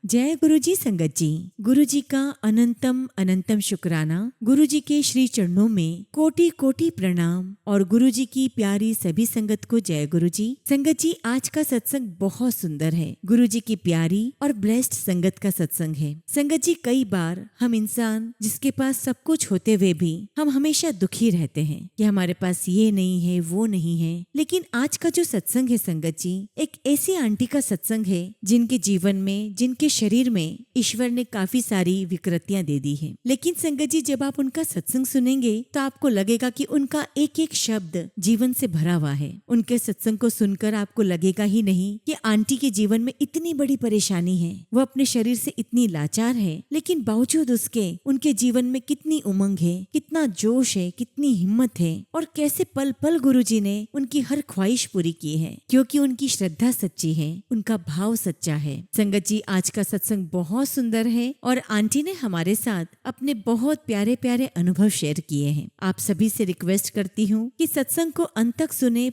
जय गुरु जी संगत जी। गुरु जी का अनंतम अनंतम शुक्राना। गुरु जी के श्री चरणों में कोटि कोटि प्रणाम और गुरु जी की प्यारी सभी संगत को जय गुरु जी। संगत जी, आज का सत्संग बहुत सुंदर है। गुरु जी की प्यारी और ब्लेस्ड संगत का सत्संग है। संगत जी, कई बार हम इंसान जिसके पास सब कुछ होते हुए भी हम हमेशा दुखी रहते हैं कि हमारे पास ये नहीं है, वो नहीं है। लेकिन आज का जो सत्संग है संगत जी, एक ऐसी आंटी का सत्संग है जिनके जीवन में, जिनके शरीर में ईश्वर ने काफी सारी विकृतियां दे दी है। लेकिन संगत जी, जब आप उनका सत्संग सुनेंगे तो आपको लगेगा कि उनका एक एक शब्द जीवन से भरा हुआ है। उनके सत्संग को सुनकर आपको लगेगा ही नहीं कि आंटी के जीवन में इतनी बड़ी परेशानी है, वो अपने शरीर से इतनी लाचार है, लेकिन बावजूद उसके उनके जीवन में कितनी उमंग है, कितना जोश है, कितनी हिम्मत है और कैसे पल पल गुरुजी ने उनकी हर ख्वाहिश पूरी की है, क्योंकि उनकी श्रद्धा सच्ची है, उनका भाव सच्चा है। संगत जी, आज का सत्संग बहुत सुंदर है और आंटी ने हमारे साथ अपने बहुत प्यारे प्यारे अनुभव शेयर किए हैं। आप सभी से रिक्वेस्ट करती हूँ कि सत्संग को अंत तक सुने,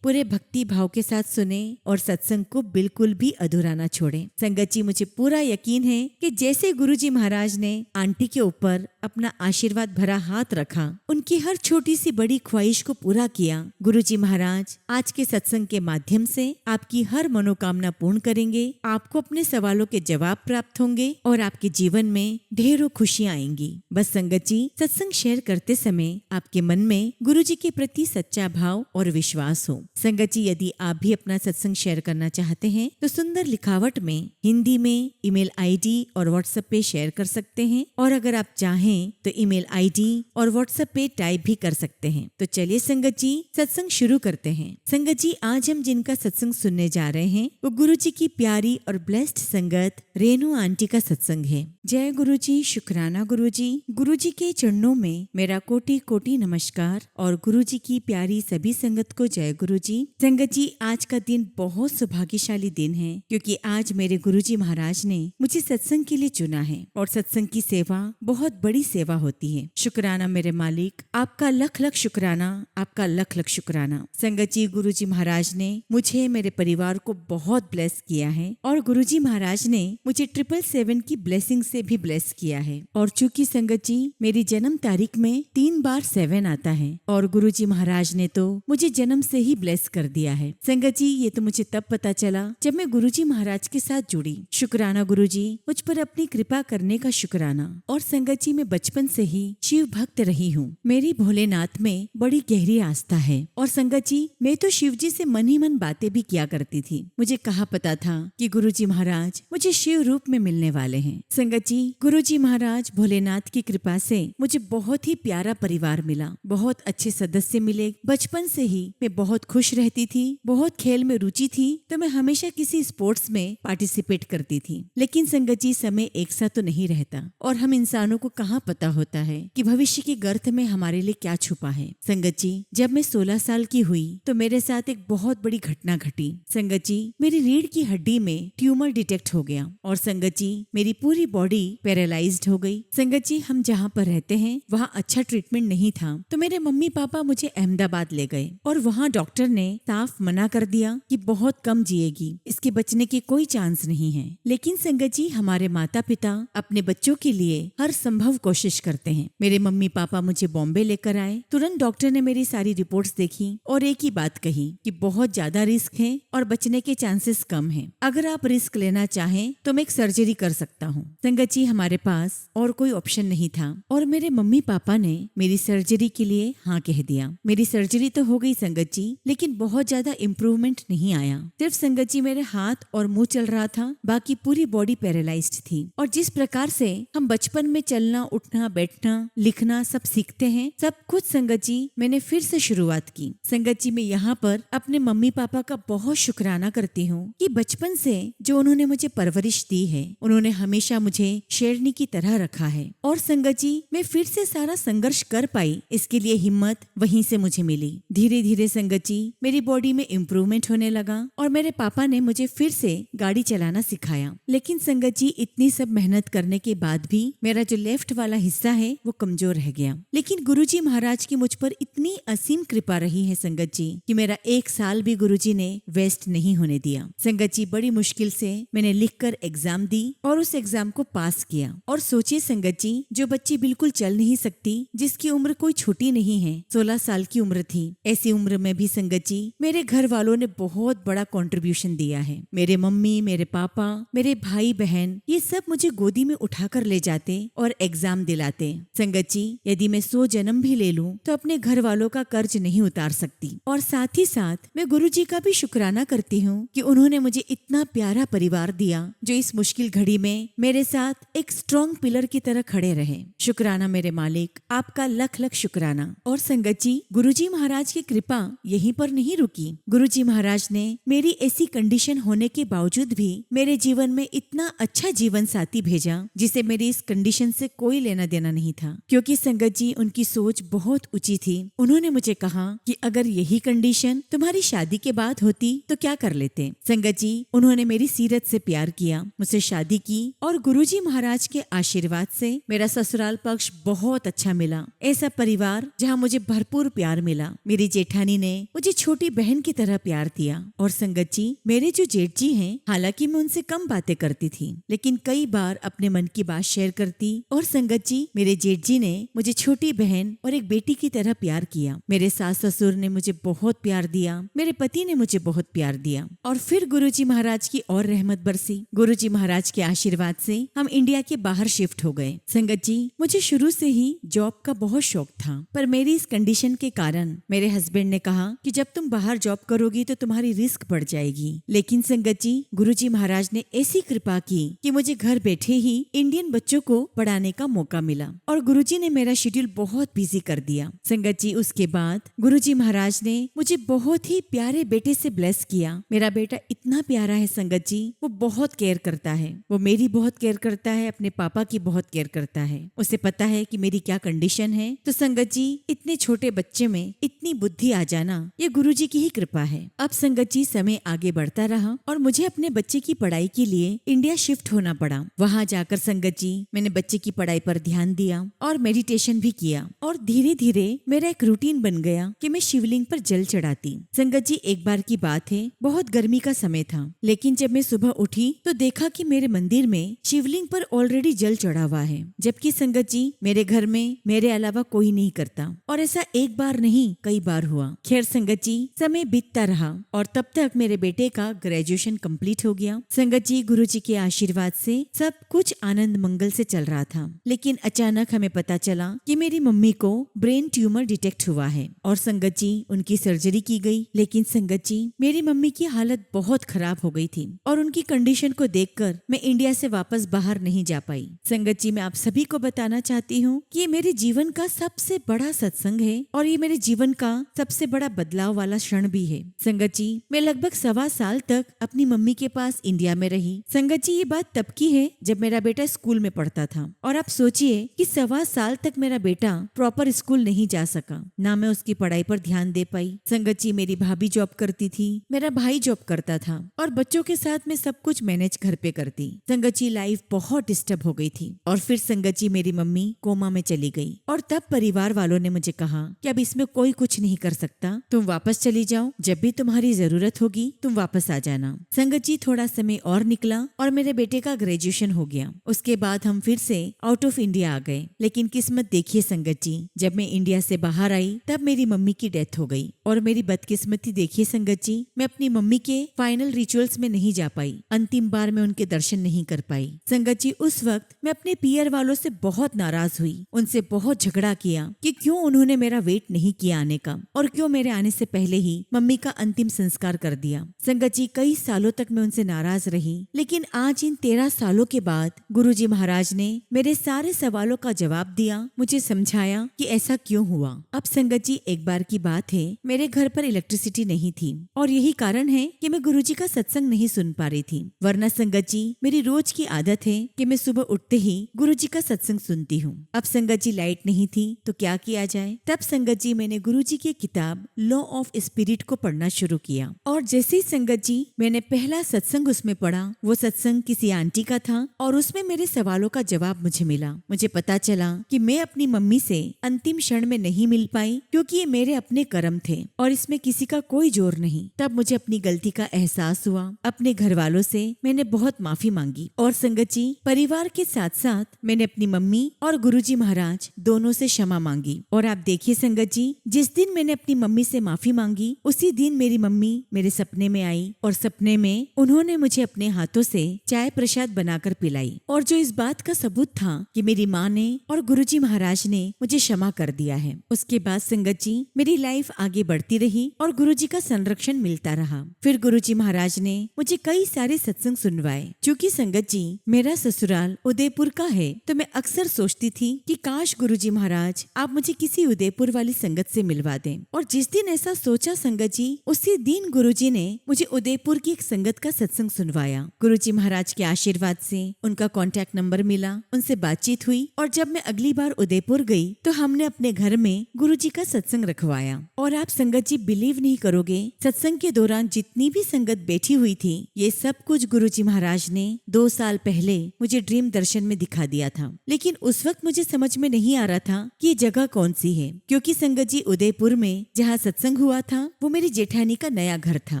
पूरे भक्ति भाव के साथ सुने और सत्संग को बिल्कुल भी अधूरा ना छोड़े। संगत जी, मुझे पूरा यकीन है कि जैसे गुरुजी महाराज ने आंटी के ऊपर अपना आशीर्वाद भरा हाथ रखा, उनकी हर छोटी सी बड़ी ख्वाहिश को पूरा किया, गुरुजी महाराज आज के सत्संग के माध्यम से आपकी हर मनोकामना पूर्ण करेंगे। आपको अपने सवालों के जवाब प्राप्त होंगे और आपके जीवन में ढेरों खुशियां आएंगी। बस संगत जी, सत्संग शेयर करते समय आपके मन में गुरुजी के प्रति सच्चा भाव और विश्वास हो। संगत जी, यदि आप भी अपना सत्संग शेयर करना चाहते हैं तो सुंदर लिखावट में हिंदी में ईमेल आईडी और व्हाट्सएप पे शेयर कर सकते हैं, और अगर आप चाहें तो ईमेल आईडी और व्हाट्सएप पे टाइप भी कर सकते हैं। तो चलिए संगत जी, सत्संग शुरू करते हैं। संगत जी, आज हम जिनका सत्संग सुनने जा रहे हैं वो गुरु जी की प्यारी और ब्लेस्ड संगत रेणु आंटी का सत्संग है। जय गुरु जी, शुक्राना गुरु जी। गुरु जी के चरणों में मेरा कोटि कोटि नमस्कार और गुरु जी की प्यारी सभी संगत को जय गुरु जी। संगत जी, आज का दिन बहुत सौभाग्यशाली दिन है, क्योंकि आज मेरे गुरु जी महाराज ने मुझे सत्संग के लिए चुना है और सत्संग की सेवा बहुत बड़ी सेवा होती है। शुक्राना मेरे मालिक, आपका लख लख शुक्राना, आपका लख लख शुक्राना। संगत जी, गुरु जी महाराज ने मुझे, मेरे परिवार को बहुत ब्लेस किया है और गुरु जी महाराज ने मुझे 777 की ब्लेसिंग से भी ब्लेस किया है। और चूंकि संगत जी मेरी जन्म तारीख में 3 बार 7 आता है और गुरु जी महाराज ने तो मुझे जन्म से ही ब्लेस कर दिया है। संगत जी, ये तो मुझे तब पता चला जब मैं गुरु जी महाराज के साथ जुड़ी। शुक्राना गुरु जी, मुझ पर अपनी कृपा करने का शुक्राना। और संगत जी, मैं बचपन से ही शिव भक्त रही हूँ। मेरी भोलेनाथ में बड़ी गहरी आस्था है और संगत जी, मैं तो शिव जी से मन ही मन बातें भी किया करती थी। मुझे कहाँ पता था कि गुरु जी महाराज मुझे शिव रूप में मिलने वाले हैं। संगत जी, गुरु जी महाराज भोलेनाथ की कृपा से मुझे बहुत ही प्यारा परिवार मिला, बहुत अच्छे सदस्य मिले। बचपन से ही मैं बहुत खुश रहती थी, बहुत खेल में रुचि थी, तो मैं हमेशा किसी स्पोर्ट्स में पार्टिसिपेट करती थी। लेकिन संगत जी, समय एक सा तो नहीं रहता और हम इंसानों को कहाँ पता होता है कि भविष्य के गर्त में हमारे लिए क्या छुपा है। संगत जी, जब मैं 16 साल की हुई तो मेरे साथ एक बहुत बड़ी घटना घटी। संगत जी, मेरी रीढ़ की हड्डी में ट्यूमर डिटेक्ट हो गया और संगत जी मेरी पूरी बॉडी पैरालाइज्ड हो गई। संगत जी, हम जहाँ पर रहते हैं वहाँ अच्छा ट्रीटमेंट नहीं था, तो मेरे मम्मी पापा मुझे अहमदाबाद ले गए और वहाँ डॉक्टर ने साफ मना कर दिया कि बहुत कम जिएगी, इसके बचने के कोई चांस नहीं है। लेकिन संगत जी, हमारे माता पिता अपने बच्चों के लिए हर संभव कोशिश करते हैं। मेरे मम्मी पापा मुझे बॉम्बे लेकर आए। तुरंत डॉक्टर ने मेरी सारी रिपोर्ट्स देखी और एक ही बात कही कि बहुत ज्यादा रिस्क है और बचने के चांसेस कम हैं। अगर आप रिस्क लेना चाहें तो मैं एक सर्जरी कर सकता हूँ। संगत जी, हमारे पास और कोई ऑप्शन नहीं था और मेरे मम्मी पापा ने मेरी सर्जरी के लिए हाँ कह दिया। मेरी सर्जरी तो हो गई संगत जी, लेकिन बहुत ज्यादा इम्प्रूवमेंट नहीं आया। सिर्फ संगत जी मेरे हाथ और मुंह चल रहा था, बाकी पूरी बॉडी पैरालाइज्ड थी। और जिस प्रकार से हम बचपन में चलना, उठना, बैठना, लिखना सब सीखते हैं, सब कुछ संगत जी मैंने फिर से शुरुआत की। संगत जी, मैं यहाँ पर अपने मम्मी पापा का बहुत शुक्राना करती हूँ कि बचपन से जो उन्होंने मुझे परवरिश दी है, उन्होंने हमेशा मुझे शेरनी की तरह रखा है। और संगत जी, मैं फिर से सारा संघर्ष कर पाई, इसके लिए हिम्मत वहीं से मुझे मिली। धीरे धीरे संगत जी मेरी बॉडी में इम्प्रूवमेंट होने लगा और मेरे पापा ने मुझे फिर से गाड़ी चलाना सिखाया। लेकिन संगत जी, इतनी सब मेहनत करने के बाद भी मेरा जो लेफ्ट वाला हिस्सा है वो कमजोर रह गया। लेकिन गुरुजी महाराज की मुझ पर इतनी असीम कृपा रही है संगत जी कि मेरा 1 साल भी गुरुजी ने वेस्ट नहीं होने दिया। संगत जी, बड़ी मुश्किल से मैंने लिखकर एग्जाम दी और उस एग्जाम को पास किया। और सोचिए संगत जी, जो बच्ची बिल्कुल चल नहीं सकती, जिसकी उम्र कोई छोटी नहीं है, 16 साल की उम्र थी, ऐसी उम्र में भी संगत जी मेरे घर वालों ने बहुत बड़ा कंट्रीब्यूशन दिया है। मेरे मम्मी, मेरे पापा, मेरे भाई बहन, ये सब मुझे गोदी में उठाकर ले जाते और एग्जाम दिलाते। संगत जी, यदि मैं 100 जन्म भी ले लूं तो अपने घर वालों का कर्ज नहीं उतार सकती। और साथ ही साथ मैं गुरुजी का भी शुक्राना करती हूँ कि उन्होंने मुझे इतना प्यारा परिवार दिया जो इस मुश्किल घड़ी में मेरे साथ एक स्ट्रॉन्ग पिलर की तरह खड़े रहे। शुक्राना मेरे मालिक, आपका लख लख शुक्राना। और संगत जी, गुरुजी महाराज की कृपा यहीं पर नहीं रुकी। गुरुजी महाराज ने मेरी ऐसी कंडीशन होने के बावजूद भी मेरे जीवन में इतना अच्छा जीवन साथी भेजा जिसे मेरी इस कंडीशन से कोई लेना देना नहीं था। क्योंकि संगत जी, उनकी सोच बहुत ऊंची थी। उन्होंने मुझे कहा कि अगर यही कंडीशन तुम्हारी शादी के बाद होती तो क्या कर लेते। संगत जी, उन्होंने मेरी सीरत से प्यार किया, मुझसे शादी की और गुरुजी महाराज के आशीर्वाद से मेरा ससुराल पक्ष बहुत अच्छा मिला। ऐसा परिवार जहाँ मुझे भरपूर प्यार मिला। मेरी जेठानी ने मुझे छोटी बहन की तरह प्यार दिया। और संगत जी, मेरे जो जेठ जी हैं, हालांकि मैं उनसे कम बातें करती थी, लेकिन कई बार अपने मन की बात शेयर करती। और संगत जी, मेरे जेठ जी ने मुझे छोटी बहन और एक बेटी की तरह प्यार किया। मेरे सास ससुर ने मुझे बहुत प्यार दिया, मेरे पति ने मुझे बहुत प्यार दिया। और फिर गुरुजी महाराज की और रहमत बरसी। गुरुजी महाराज के आशीर्वाद से हम इंडिया के बाहर शिफ्ट हो गए। संगत जी, मुझे शुरू से ही जॉब का बहुत शौक था, पर मेरी इस कंडीशन के कारण मेरे हस्बैंड ने कहा कि जब तुम बाहर जॉब करोगी तो तुम्हारी रिस्क बढ़ जाएगी। लेकिन संगत जी, गुरुजी महाराज ने ऐसी कृपा की कि मुझे घर बैठे ही इंडियन बच्चों को पढ़ाने का मौका मिला और गुरुजी ने मेरा शेड्यूल बहुत बिजी कर दिया। संगत जी, उसके बाद गुरुजी महाराज ने मुझे बहुत ही प्यारे बेटे से ब्लेस किया। मेरा बेटा इतना प्यारा है संगत जी, वो बहुत केयर करता है, वो मेरी बहुत केयर करता है, अपने पापा की बहुत केयर करता है। उसे पता है कि मेरी क्या कंडीशन है। तो संगत जी, इतने छोटे बच्चे में इतनी बुद्धि आ जाना ये गुरुजी की ही कृपा है। अब संगत जी, समय आगे बढ़ता रहा और मुझे अपने बच्चे की पढ़ाई के लिए इंडिया शिफ्ट होना पड़ा। वहाँ जाकर संगत जी, मैंने बच्चे की पढ़ाई पर ध्यान दिया और मेडिटेशन भी किया। और धीरे धीरे मेरा एक रूटीन बन गया कि मैं शिवलिंग पर जल चढ़ाती। संगत जी, एक बार की बात है, बहुत गर्मी का समय था, लेकिन जब मैं सुबह उठी तो देखा कि मेरे मंदिर में शिवलिंग पर ऑलरेडी जल चढ़ा हुआ है। जबकि संगत जी, मेरे घर में मेरे अलावा कोई नहीं करता। और ऐसा एक बार नहीं, कई बार हुआ। खैर संगत जी, समय बीतता रहा और तब तक मेरे बेटे का ग्रेजुएशन कंप्लीट हो गया। संगत जी, गुरुजी के आशीर्वाद से सब कुछ आनंद मंगल से चल रहा था। लेकिन अचानक हमें पता चला कि मेरी मम्मी को ब्रेन ट्यूमर डिटेक्ट हुआ है और संगत जी, उनकी सर्जरी की गई। लेकिन संगत जी, मेरी मम्मी की हालत बहुत खराब हो गई थी और उनकी कंडीशन को देखकर मैं इंडिया से वापस बाहर नहीं जा पाई। संगत जी, मैं आप सभी को बताना चाहती हूँ कि ये मेरे जीवन का सबसे बड़ा सत्संग है और ये मेरे जीवन का सबसे बड़ा बदलाव वाला क्षण भी है। संगत जी, मैं लगभग 1.25 साल तक अपनी मम्मी के पास इंडिया में रही। संगत जी, ये बात तब की है जब मेरा बेटा स्कूल में पढ़ता था। और आप सोचिए कि 1.25 साल तक मेरा बेटा प्रॉपर स्कूल नहीं जा सका, ना मैं उसकी पढ़ाई पर ध्यान दे पाई। संगत जी, मेरी भाभी जॉब करती थी, मेरा भाई जॉब करता था और बच्चों के साथ मैं सब कुछ मैनेज घर पे करती। संगत जी, लाइफ बहुत डिस्टर्ब हो गई थी। और फिर संगत जी, मेरी मम्मी कोमा में चली गई और तब परिवार वालों ने मुझे कहा कि अब इसमें कोई कुछ नहीं कर सकता, तुम वापस चली जाओ, जब भी तुम्हारी जरूरत होगी तुम वापस आ जाना। संगत जी, थोड़ा समय और निकला और मेरे बेटे का ग्रेजुएशन हो गया। उसके बाद हम फिर से आउट ऑफ इंडिया आ गए। लेकिन किस्मत देखिए संगत जी, जब मैं इंडिया से बाहर आई तब मेरी मम्मी की डेथ हो गई। और मेरी बदकिस्मती देखिए संगत जी, मैं अपनी मम्मी के फाइनल रिचुअल्स में नहीं जा पाई। अंतिम बार मैं उनके दर्शन नहीं कर पाई। संगत जी, उस वक्त मैं अपने पियर वालों से बहुत नाराज हुई, उनसे बहुत झगड़ा किया कि क्यों उन्होंने मेरा वेट नहीं किया आने का और क्यों मेरे आने से पहले ही मम्मी का अंतिम संस्कार कर दिया। संगत जी, कई सालों तक मैं उनसे नाराज रही, लेकिन आज इन 13 सालों के बाद गुरुजी महाराज ने मेरे सारे सवालों का जवाब दिया, मुझे समझाया कि ऐसा क्यों हुआ। अब संगत जी, एक बार की बात है, मेरे घर पर इलेक्ट्रिसिटी नहीं थी और यही कारण है कि मैं गुरुजी का सत्संग नहीं सुन पा रही थी। वरना संगत जी, मेरी रोज की आदत है कि मैं सुबह उठते ही गुरुजी का सत्संग सुनती हूँ। अब संगत जी, लाइट नहीं थी तो क्या किया जाए। तब संगत जी, मैंने गुरुजी की किताब लॉ ऑफ स्पिरिट को पढ़ना शुरू किया और जैसे ही संगत जी मैंने पहला सत्संग उसमें पढ़ा, वो सत्संग किसी आंटी का था और उसमें मेरे सवालों का जवाब मुझे मिला। उठा। मुझे पता चला कि मैं अपनी मम्मी से अंतिम क्षण में नहीं मिल पाई क्योंकि ये मेरे अपने कर्म थे और इसमें किसी का कोई जोर नहीं। तब मुझे अपनी गलती का एहसास हुआ। अपने घर वालों से मैंने बहुत माफी मांगी और संगत जी परिवार के साथ साथ मैंने अपनी मम्मी और गुरुजी महाराज दोनों से क्षमा मांगी। और आप देखिए संगत जी, जिस दिन मैंने अपनी मम्मी से माफी मांगी उसी दिन मेरी मम्मी मेरे सपने में आई और सपने में उन्होंने मुझे अपने हाथों से चाय प्रसाद बनाकर पिलाई और जो इस बात का सबूत था कि मेरी माँ ने और गुरुजी महाराज ने मुझे क्षमा कर दिया है। उसके बाद संगत जी मेरी लाइफ आगे बढ़ती रही और गुरुजी का संरक्षण मिलता रहा। फिर गुरुजी महाराज ने मुझे कई सारे सत्संग सुनवाए। चूँकि संगत जी मेरा ससुराल उदयपुर का है तो मैं अक्सर सोचती थी कि काश गुरुजी महाराज आप मुझे किसी उदयपुर वाली संगत से मिलवा दें। और जिस दिन ऐसा सोचा संगत जी उसी दिन गुरुजी ने मुझे उदयपुर की एक संगत का सत्संग सुनवाया। गुरुजी महाराज के आशीर्वाद से उनका कांटेक्ट नंबर मिला, उनसे बातचीत हुई और जब मैं अगली बार उदयपुर गई तो हमने अपने घर में गुरुजी का सत्संग रखवाया। और आप संगत जी बिलीव नहीं करोगे, सत्संग के दौरान जितनी भी संगत बैठी हुई थी ये सब कुछ गुरुजी महाराज ने 2 साल पहले मुझे ड्रीम दर्शन में दिखा दिया था। लेकिन उस वक्त मुझे समझ में नहीं आ रहा था कि ये जगह कौन सी है, क्योंकि संगत जी उदयपुर में जहाँ सत्संग हुआ था वो मेरी जेठानी का नया घर था।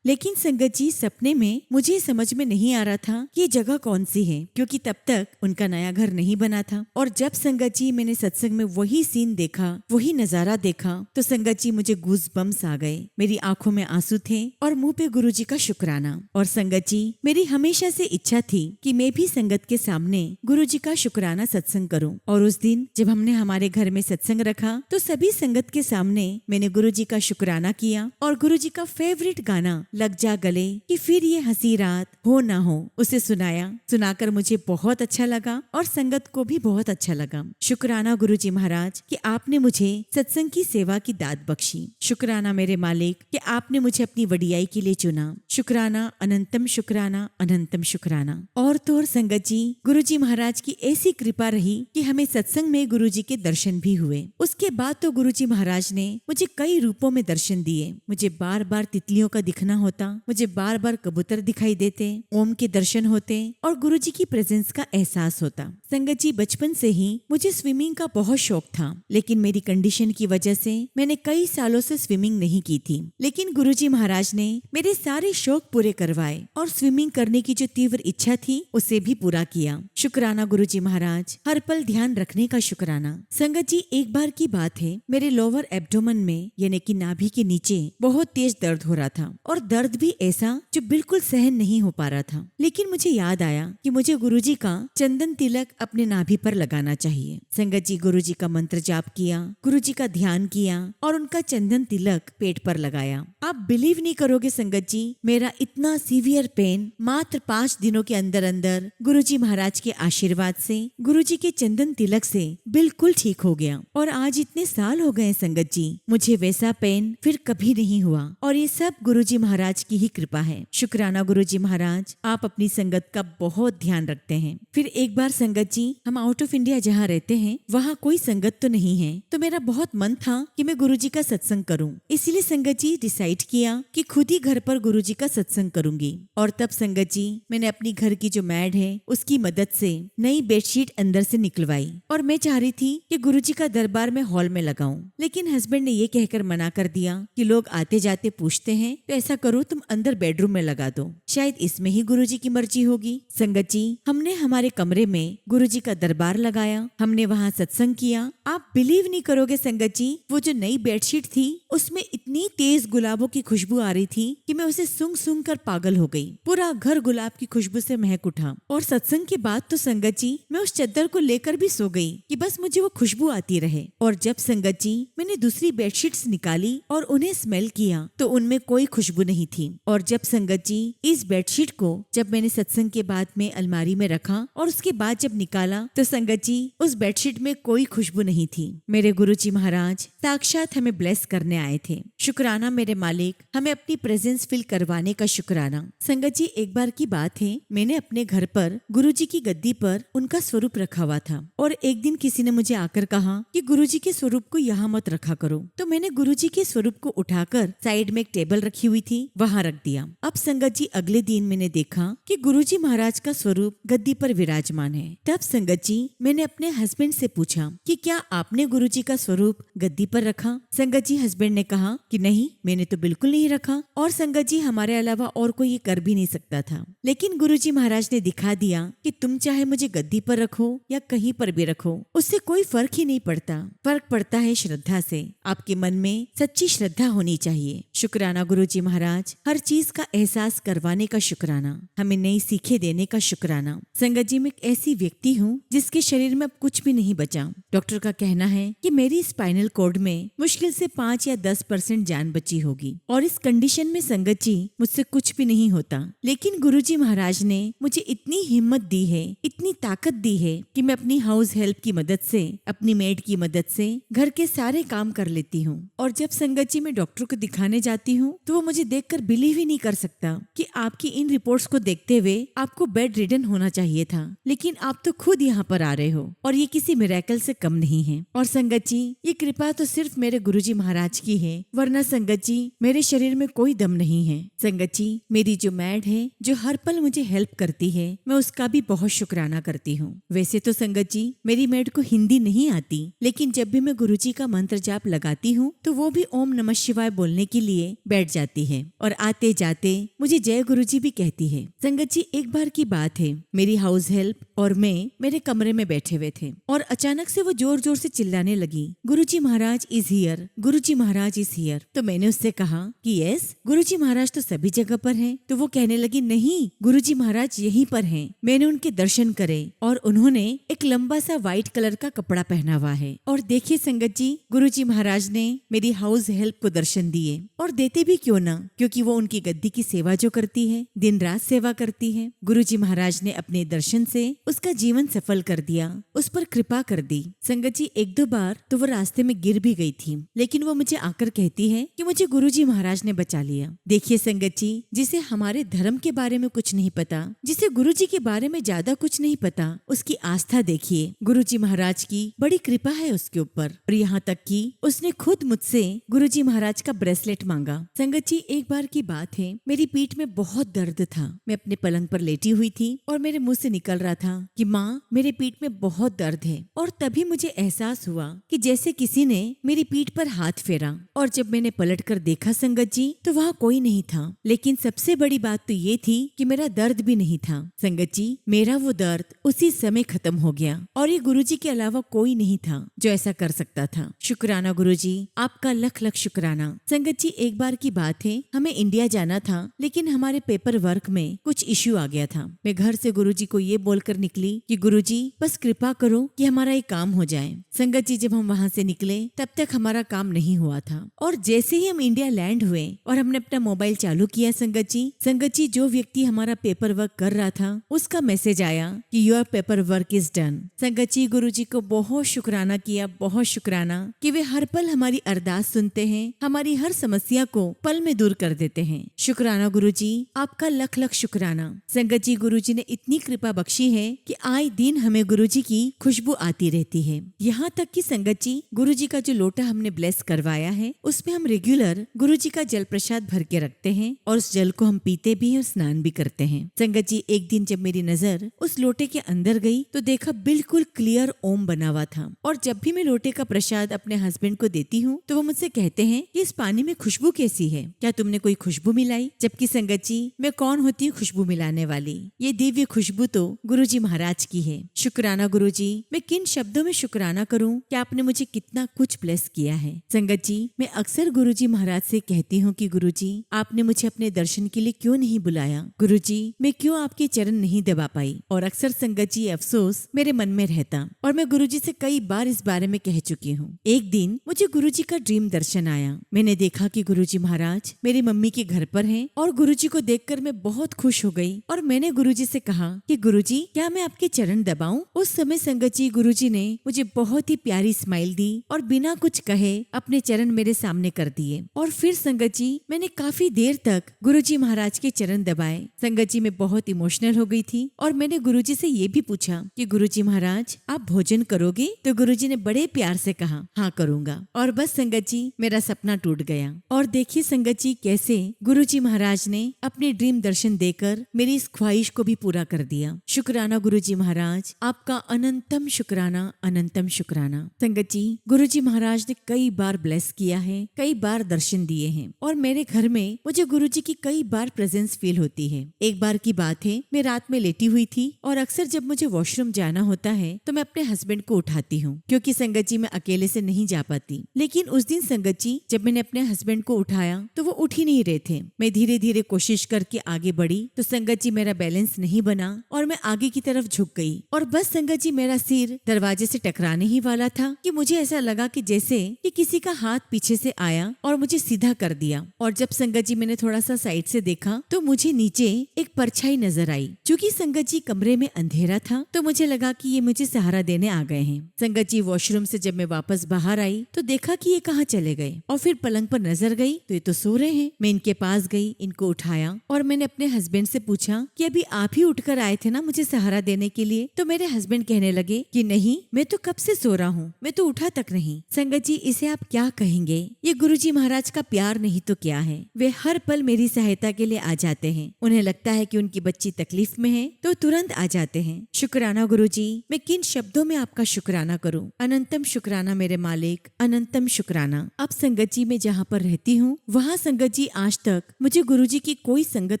लेकिन संगत जी सपने में मुझे समझ में नहीं आ रहा था कि ये जगह कौन सी है, क्योंकि तब तक उनका नया घर नहीं बना था। और जब संगत जी मैंने सत्संग में वही सीन देखा, वही नजारा देखा तो संगत जी मुझे गूज बम्स आ गए। मेरी आंखों में आंसू थे और मुंह पे गुरुजी का शुक्राना। और संगत जी मेरी हमेशा से इच्छा थी कि मैं भी संगत के सामने गुरुजी का शुक्राना सत्संग करूं। और उस दिन जब हमने हमारे घर में सत्संग रखा तो सभी संगत के सामने मैंने गुरुजी का शुक्राना किया और गुरुजी का फेवरेट गाना लग जा गले कि फिर ये हंसी रात हो ना हो उसे सुनाया। सुनाकर मुझे बहुत अच्छा लगा और संगत को भी बहुत अच्छा लगा। शुक्राना गुरुजी महाराज कि आपने मुझे सत्संग की सेवा की दात बख्शी। शुक्राना मेरे मालिक कि आपने मुझे अपनी वडियाई के लिए चुना। शुक्राना अनंतम शुक्राना अनंतम शुक्राना। और तो और संगत जी गुरुजी महाराज की ऐसी कृपा रही कि हमें सत्संग में गुरुजी के दर्शन भी हुए। उसके बाद तो गुरुजी महाराज ने मुझे कई रूपों में दर्शन दिए। मुझे बार बार तितलियों का दिखना होता, मुझे बार बार कबूतर दिखाई देते, ओम के दर्शन होते और गुरुजी की प्रेजेंस का एहसास होता। संगत जी बचपन से ही मुझे स्विमिंग का बहुत शौक था, लेकिन मेरी कंडीशन की वजह से मैंने कई सालों से स्विमिंग नहीं की थी। लेकिन गुरुजी महाराज ने मेरे सारे शौक पूरे करवाए और स्विमिंग करने की जो तीव्र इच्छा थी उसे भी पूरा किया। शुक्राना गुरुजी महाराज, हर पल ध्यान रखने का शुक्राना। संगत जी एक बार की बात है, मेरे लोअर एब्डोमेन में यानी कि नाभि के नीचे बहुत तेज दर्द हो रहा था और दर्द भी ऐसा जो बिल्कुल सहन नहीं हो पा रहा था। लेकिन मुझे याद आया कि मुझे गुरुजी का चंदन तिलक अपने नाभि पर लगाना चाहिए। संगत जी गुरुजी का मंत्र जाप किया, गुरुजी का ध्यान किया और उनका चंदन तिलक पेट पर लगाया। आप बिलीव नहीं करोगे संगत जी, मेरा इतना सीवियर पेन मात्र 5 दिनों के अंदर अंदर गुरुजी महाराज के आशीर्वाद से, गुरुजी के चंदन तिलक से बिल्कुल ठीक हो गया। और आज इतने साल हो गए संगत जी, मुझे वैसा पेन फिर कभी नहीं हुआ और ये सब गुरुजी महाराज की ही कृपा है। शुक्राना गुरुजी महाराज, आप अपनी संगत का बहुत ध्यान रखते हैं। फिर एक बार संगत जी हम आउट ऑफ इंडिया जहाँ रहते हैं वहाँ कोई संगत तो नहीं है, तो मेरा बहुत मन था कि मैं गुरुजी का सत्संग करूं। इसलिए संगत जी डिसाइड किया कि खुद ही घर पर गुरुजी का सत्संग करूंगी। और तब संगत जी मैंने अपनी घर की जो मैड है उसकी मदद से नई बेडशीट अंदर से निकलवाई और मैं चाह रही थी कि गुरुजी का दरबार में हॉल में लगाऊं। लेकिन हस्बैंड ने ये कहकर मना कर दिया कि लोग आते जाते पूछते हैं, तो ऐसा करो तुम अंदर बेडरूम में लगा दो, शायद इसमें ही गुरुजी की मर्जी होगी। संगत जी हमने हमारे कमरे में गुरुजी का दरबार लगाया, हमने वहाँ सत्संग किया। आप बिलीव नहीं करोगे संगत जी, वो जो नई बेडशीट थी उसमें इतनी तेज गुलाबों की खुशबू आ रही थी कि मैं उसे सूंघ सूंघ कर पागल हो गई। पूरा घर गुलाब की खुशबू से महक उठा। और सत्संग के बाद तो संगत जी मैं उस चद्दर को लेकर भी सो गई कि बस मुझे वो खुशबू आती रहे। और जब संगत जी मैंने दूसरी बेडशीट्स निकाली और उन्हें स्मेल किया तो उनमें कोई खुशबू नहीं थी। और जब संगत जी इस बेडशीट को जब मैंने सत्संग के बाद में अलमारी में रखा और उसके बाद जब निकाला तो संगत जी उस बेडशीट में कोई खुशबू नहीं थी। मेरे गुरुजी महाराज साक्षात हमें ब्लेस करने आए थे। शुक्राना मेरे मालिक, हमें अपनी प्रेजेंस फील करवाने का शुक्राना। संगत जी एक बार की बात है, मैंने अपने घर पर गुरुजी की गद्दी पर उनका स्वरूप रखा हुआ था और एक दिन किसी ने मुझे आकर कहा कि गुरुजी के स्वरूप को यहाँ मत रखा करो। तो मैंने गुरुजी के स्वरूप को उठाकर साइड में एक टेबल रखी हुई थी वहाँ रख दिया। अब संगत जी अगले दिन मैंने देखा कि गुरुजी महाराज का स्वरूप गद्दी पर विराजमान है। तब तब संगत जी मैंने अपने हस्बैंड से पूछा कि क्या आपने गुरुजी का स्वरूप गद्दी पर रखा? संगत जी हस्बैंड ने कहा कि नहीं, मैंने तो बिल्कुल नहीं रखा, और संगत जी हमारे अलावा और कोई ये कर भी नहीं सकता था। लेकिन गुरुजी महाराज ने दिखा दिया कि तुम चाहे मुझे गद्दी पर रखो या कहीं पर भी रखो, उससे कोई फर्क ही नहीं पड़ता। फर्क पड़ता है श्रद्धा से। आपके मन में सच्ची श्रद्धा होनी चाहिए। शुक्राना गुरुजी महाराज, हर चीज का एहसास करवाने का शुक्राना, हमें नई सीखें देने का शुक्राना। संगत जी मैं एक ऐसी व्यक्ति हूँ जिसके शरीर में अब कुछ भी नहीं बचा। डॉक्टर का कहना है कि मेरी स्पाइनल कॉर्ड में मुश्किल से 5 या 10% जान बची होगी, और इस कंडीशन में संगत जी मुझसे कुछ भी नहीं होता। लेकिन गुरुजी महाराज ने मुझे इतनी हिम्मत दी है, इतनी ताकत दी है कि मैं अपनी हाउस हेल्प की मदद से, अपनी मेड की मदद से घर के सारे काम कर लेती हूँ। और जब संगत जी मैं डॉक्टर को दिखाने जाती हूँ तो वो मुझे देखकर बिलीव ही नहीं कर सकता कि आपकी इन रिपोर्ट्स को देखते हुए आपको बेड रिडन होना चाहिए था, लेकिन आप तो खुद यहाँ पर आ रहे हो, और ये किसी मिरेकल से कम नहीं है। और संगत जी ये कृपा तो सिर्फ मेरे गुरुजी महाराज की है, वरना संगत जी मेरे शरीर में कोई दम नहीं है। संगत जी मेरी जो मैड है, जो हर पल मुझे हेल्प करती है, मैं उसका भी बहुत शुक्राना करती हूँ। वैसे तो संगत जी मेरी मैड को हिंदी नहीं आती, लेकिन जब भी मैं गुरुजी का मंत्र जाप लगाती हूँ तो वो भी ओम नमः शिवाय बोलने के लिए बैठ जाती है, और आते जाते मुझे जय गुरुजी भी कहती है। संगत जी एक बार की बात है, मेरी हाउस हेल्प और मैं मेरे कमरे में बैठे हुए थे, और अचानक से वो जोर जोर से चिल्लाने लगी, Guruji Maharaj is here, Guruji Maharaj is here. तो मैंने उससे कहा कि यस, गुरुजी महाराज तो सभी जगह पर हैं। तो वो कहने लगी नहीं, गुरुजी महाराज यहीं पर हैं। मैंने उनके दर्शन करे और उन्होंने एक लंबा सा व्हाइट कलर का कपड़ा पहना हुआ है। और देखिए संगत जी गुरुजी महाराज ने मेरी हाउस हेल्प को दर्शन दिए, और देते भी क्यों ना, क्योंकि वो उनकी गद्दी की सेवा जो करती है, दिन रात सेवा करती है। गुरुजी महाराज ने अपने दर्शन से उसका जीवन सफल कर दिया, उस पर कृपा कर दी। संगत जी एक दो बार तो वो रास्ते में गिर भी गई थी, लेकिन वो मुझे आकर कहती है कि मुझे गुरुजी महाराज ने बचा लिया। देखिए संगत जी, जिसे हमारे धर्म के बारे में कुछ नहीं पता, जिसे गुरुजी के बारे में ज्यादा कुछ नहीं पता, उसकी आस्था देखिए। गुरुजी महाराज की बड़ी कृपा है उसके ऊपर, और यहाँ तक कि उसने खुद मुझसे गुरुजी महाराज का ब्रेसलेट मांगा। संगत जी एक बार की बात है, मेरी पीठ में बहुत दर्द था। मैं अपने पलंग पर लेटी हुई थी और मेरे मुंह से निकल रहा था कि माँ मेरे पीठ में बहुत दर्द है, और तभी मुझे एहसास हुआ कि जैसे किसी ने मेरी पीठ पर हाथ फेरा, और जब मैंने पलट कर देखा संगत जी तो वहाँ कोई नहीं था। लेकिन सबसे बड़ी बात तो ये थी कि मेरा दर्द भी नहीं था। संगत जी मेरा वो दर्द उसी समय खत्म हो गया, और ये गुरुजी के अलावा कोई नहीं था जो ऐसा कर सकता था। शुक्राना गुरुजी, आपका लख लख शुक्राना। संगत जी एक बार की बात है, हमें इंडिया जाना था, लेकिन हमारे पेपर वर्क में कुछ इश्यू आ गया था। मैं घर से गुरुजी को ये बोलकर निकली कि गुरुजी बस कृपा करो कि हमारा ये काम हो जाए। संगत जी जब हम वहाँ से निकले तब तक हमारा काम नहीं हुआ था, और जैसे ही हम इंडिया लैंड हुए और हमने अपना मोबाइल चालू किया संगत जी जो व्यक्ति हमारा पेपर वर्क कर रहा था उसका मैसेज आया कि your paper work is done. संगत जी गुरुजी को बहुत शुक्राना किया, बहुत शुक्राना कि वे हर पल हमारी अरदास सुनते हैं, हमारी हर समस्या को पल में दूर कर देते हैं। शुक्राना गुरुजी, आपका लख लख शुक्राना। संगत जी गुरुजी ने इतनी कृपा बख्शी है कि आए दिन हमें गुरुजी की खुशबू आती रहती है। यहाँ तक कि संगत जी गुरुजी का जो लोटा हमने ब्लेस करवाया है उसमें हम रेगुलर गुरुजी का जल प्रसाद भर के रखते हैं, और उस जल को हम पीते भी हैं और स्नान भी करते हैं। संगत जी एक दिन जब मेरी नजर उस लोटे के अंदर गई तो देखा बिल्कुल क्लियर ओम बना हुआ था, और जब भी मैं लोटे का प्रसाद अपने हस्बैंड को देती हूँ तो वो मुझसे कहते हैं कि इस पानी में खुशबू कैसी है, क्या तुमने कोई खुशबू मिलाई? जबकि संगत जी मैं कौन होती हूँ खुशबू मिलाने वाली, ये दिव्य खुशबू तो गुरुजी महाराज की है। शुक्राना गुरुजी, मैं किन शब्दों में शुक्राना करूँ कि आपने मुझे कितना कुछ ब्लेस किया है। संगत जी मैं अक्सर गुरुजी महाराज से कहती हूँ कि गुरुजी आपने मुझे अपने दर्शन के लिए क्यों नहीं बुलाया, गुरुजी मैं क्यों आपके चरण नहीं दबा पाई। और अक्सर संगत जी अफसोस मेरे मन में रहता, और मैं गुरुजी से कई बार इस बारे में कह चुकी हूँ। एक दिन मुझे गुरुजी का ड्रीम दर्शन आया। मैंने देखा कि गुरुजी महाराज मेरी मम्मी के घर पर हैं, और गुरुजी को देखकर मैं बहुत खुश हो गई, और मैंने गुरुजी से कहा कि गुरुजी क्या मैं आपके चरण दबाऊं? उस समय संगत जी गुरुजी ने मुझे बहुत ही प्यारी स्माइल दी, और बिना कुछ कहे अपने चरण मेरे सामने कर दिए। और फिर संगत जी मैंने काफी देर तक गुरुजी महाराज के चरण दबाए। संगत जी मैं बहुत इमोशनल हो गई थी, और मैंने गुरुजी से ये भी पूछा कि गुरुजी महाराज आप भोजन करोगे? तो गुरुजी ने बड़े प्यार से कहा हाँ करूंगा। और बस संगत जी मेरा सपना टूट गया। और देखिए संगत जी कैसे गुरुजी महाराज ने अपने ड्रीम दर्शन देकर मेरी इस ख्वाहिश को भी पूरा कर दिया। शुक्राना गुरुजी महाराज आपका अनंतम शुक्राना, अनंतम शुक्राना। संगत जी, गुरुजी महाराज ने कई बार ब्लेस किया है, कई बार दर्शन दिए हैं और मेरे घर में मुझे गुरुजी की कई बार प्रेजेंस फील होती है। एक बार की बात है, मैं रात में लेटी हुई थी और अक्सर जब मुझे वॉशरूम जाना होता है तो मैं अपने हस्बैंड को उठाती हूँ, क्योंकि संगत जी मैं अकेले से नहीं जा पाती। लेकिन उस दिन संगत जी जब मैंने अपने हस्बैंड को उठाया तो वो उठ ही नहीं रहे थे। मैं धीरे धीरे कोशिश करके आगे बढ़ी तो संगत जी मेरा बैलेंस नहीं बना और मैं आगे की तरफ झुक गई और बस संगत जी मेरा सिर दरवाजे से टकराने ही वाला था कि मुझे ऐसा लगा कि जैसे कि किसी का हाथ पीछे से आया और मुझे सीधा कर दिया। और जब संगत जी मैंने थोड़ा सा साइड से देखा तो मुझे नीचे एक परछाई नजर आई। चूंकि संगत जी कमरे में अंधेरा था तो मुझे लगा कि ये मुझे सहारा देने आ गए हैं। संगत जी वॉशरूम से जब मैं वापस बाहर आई तो देखा कि ये कहाँ चले गए और फिर पलंग पर नजर गई तो ये तो सो रहे हैं। मैं इनके पास गई, इनको उठाया और मैंने अपने हस्बैंड से पूछा कि अभी आप ही उठकर आए थे ना मुझे सहारा देने के लिए? तो मेरे हस्बैंड कहने लगे कि नहीं, मैं तो कब से सो रहा हूँ, मैं तो उठा तक नहीं। संगत जी, इसे आप क्या कहेंगे? ये गुरुजी महाराज का प्यार नहीं तो क्या है। वे हर पल मेरी सहायता के लिए आ जाते हैं। उन्हें लगता है कि उनकी बच्ची तकलीफ में है तो तुरंत आ जाते हैं। शुक्राना गुरुजी, मैं किन शब्दों में आपका शुक्राना करूं? अनंतम शुक्राना मेरे मालिक, अनंतम शुक्राना। अब संगत जी मैं जहाँ पर रहती हूँ वहाँ संगत जी आज तक मुझे गुरुजी की कोई संगत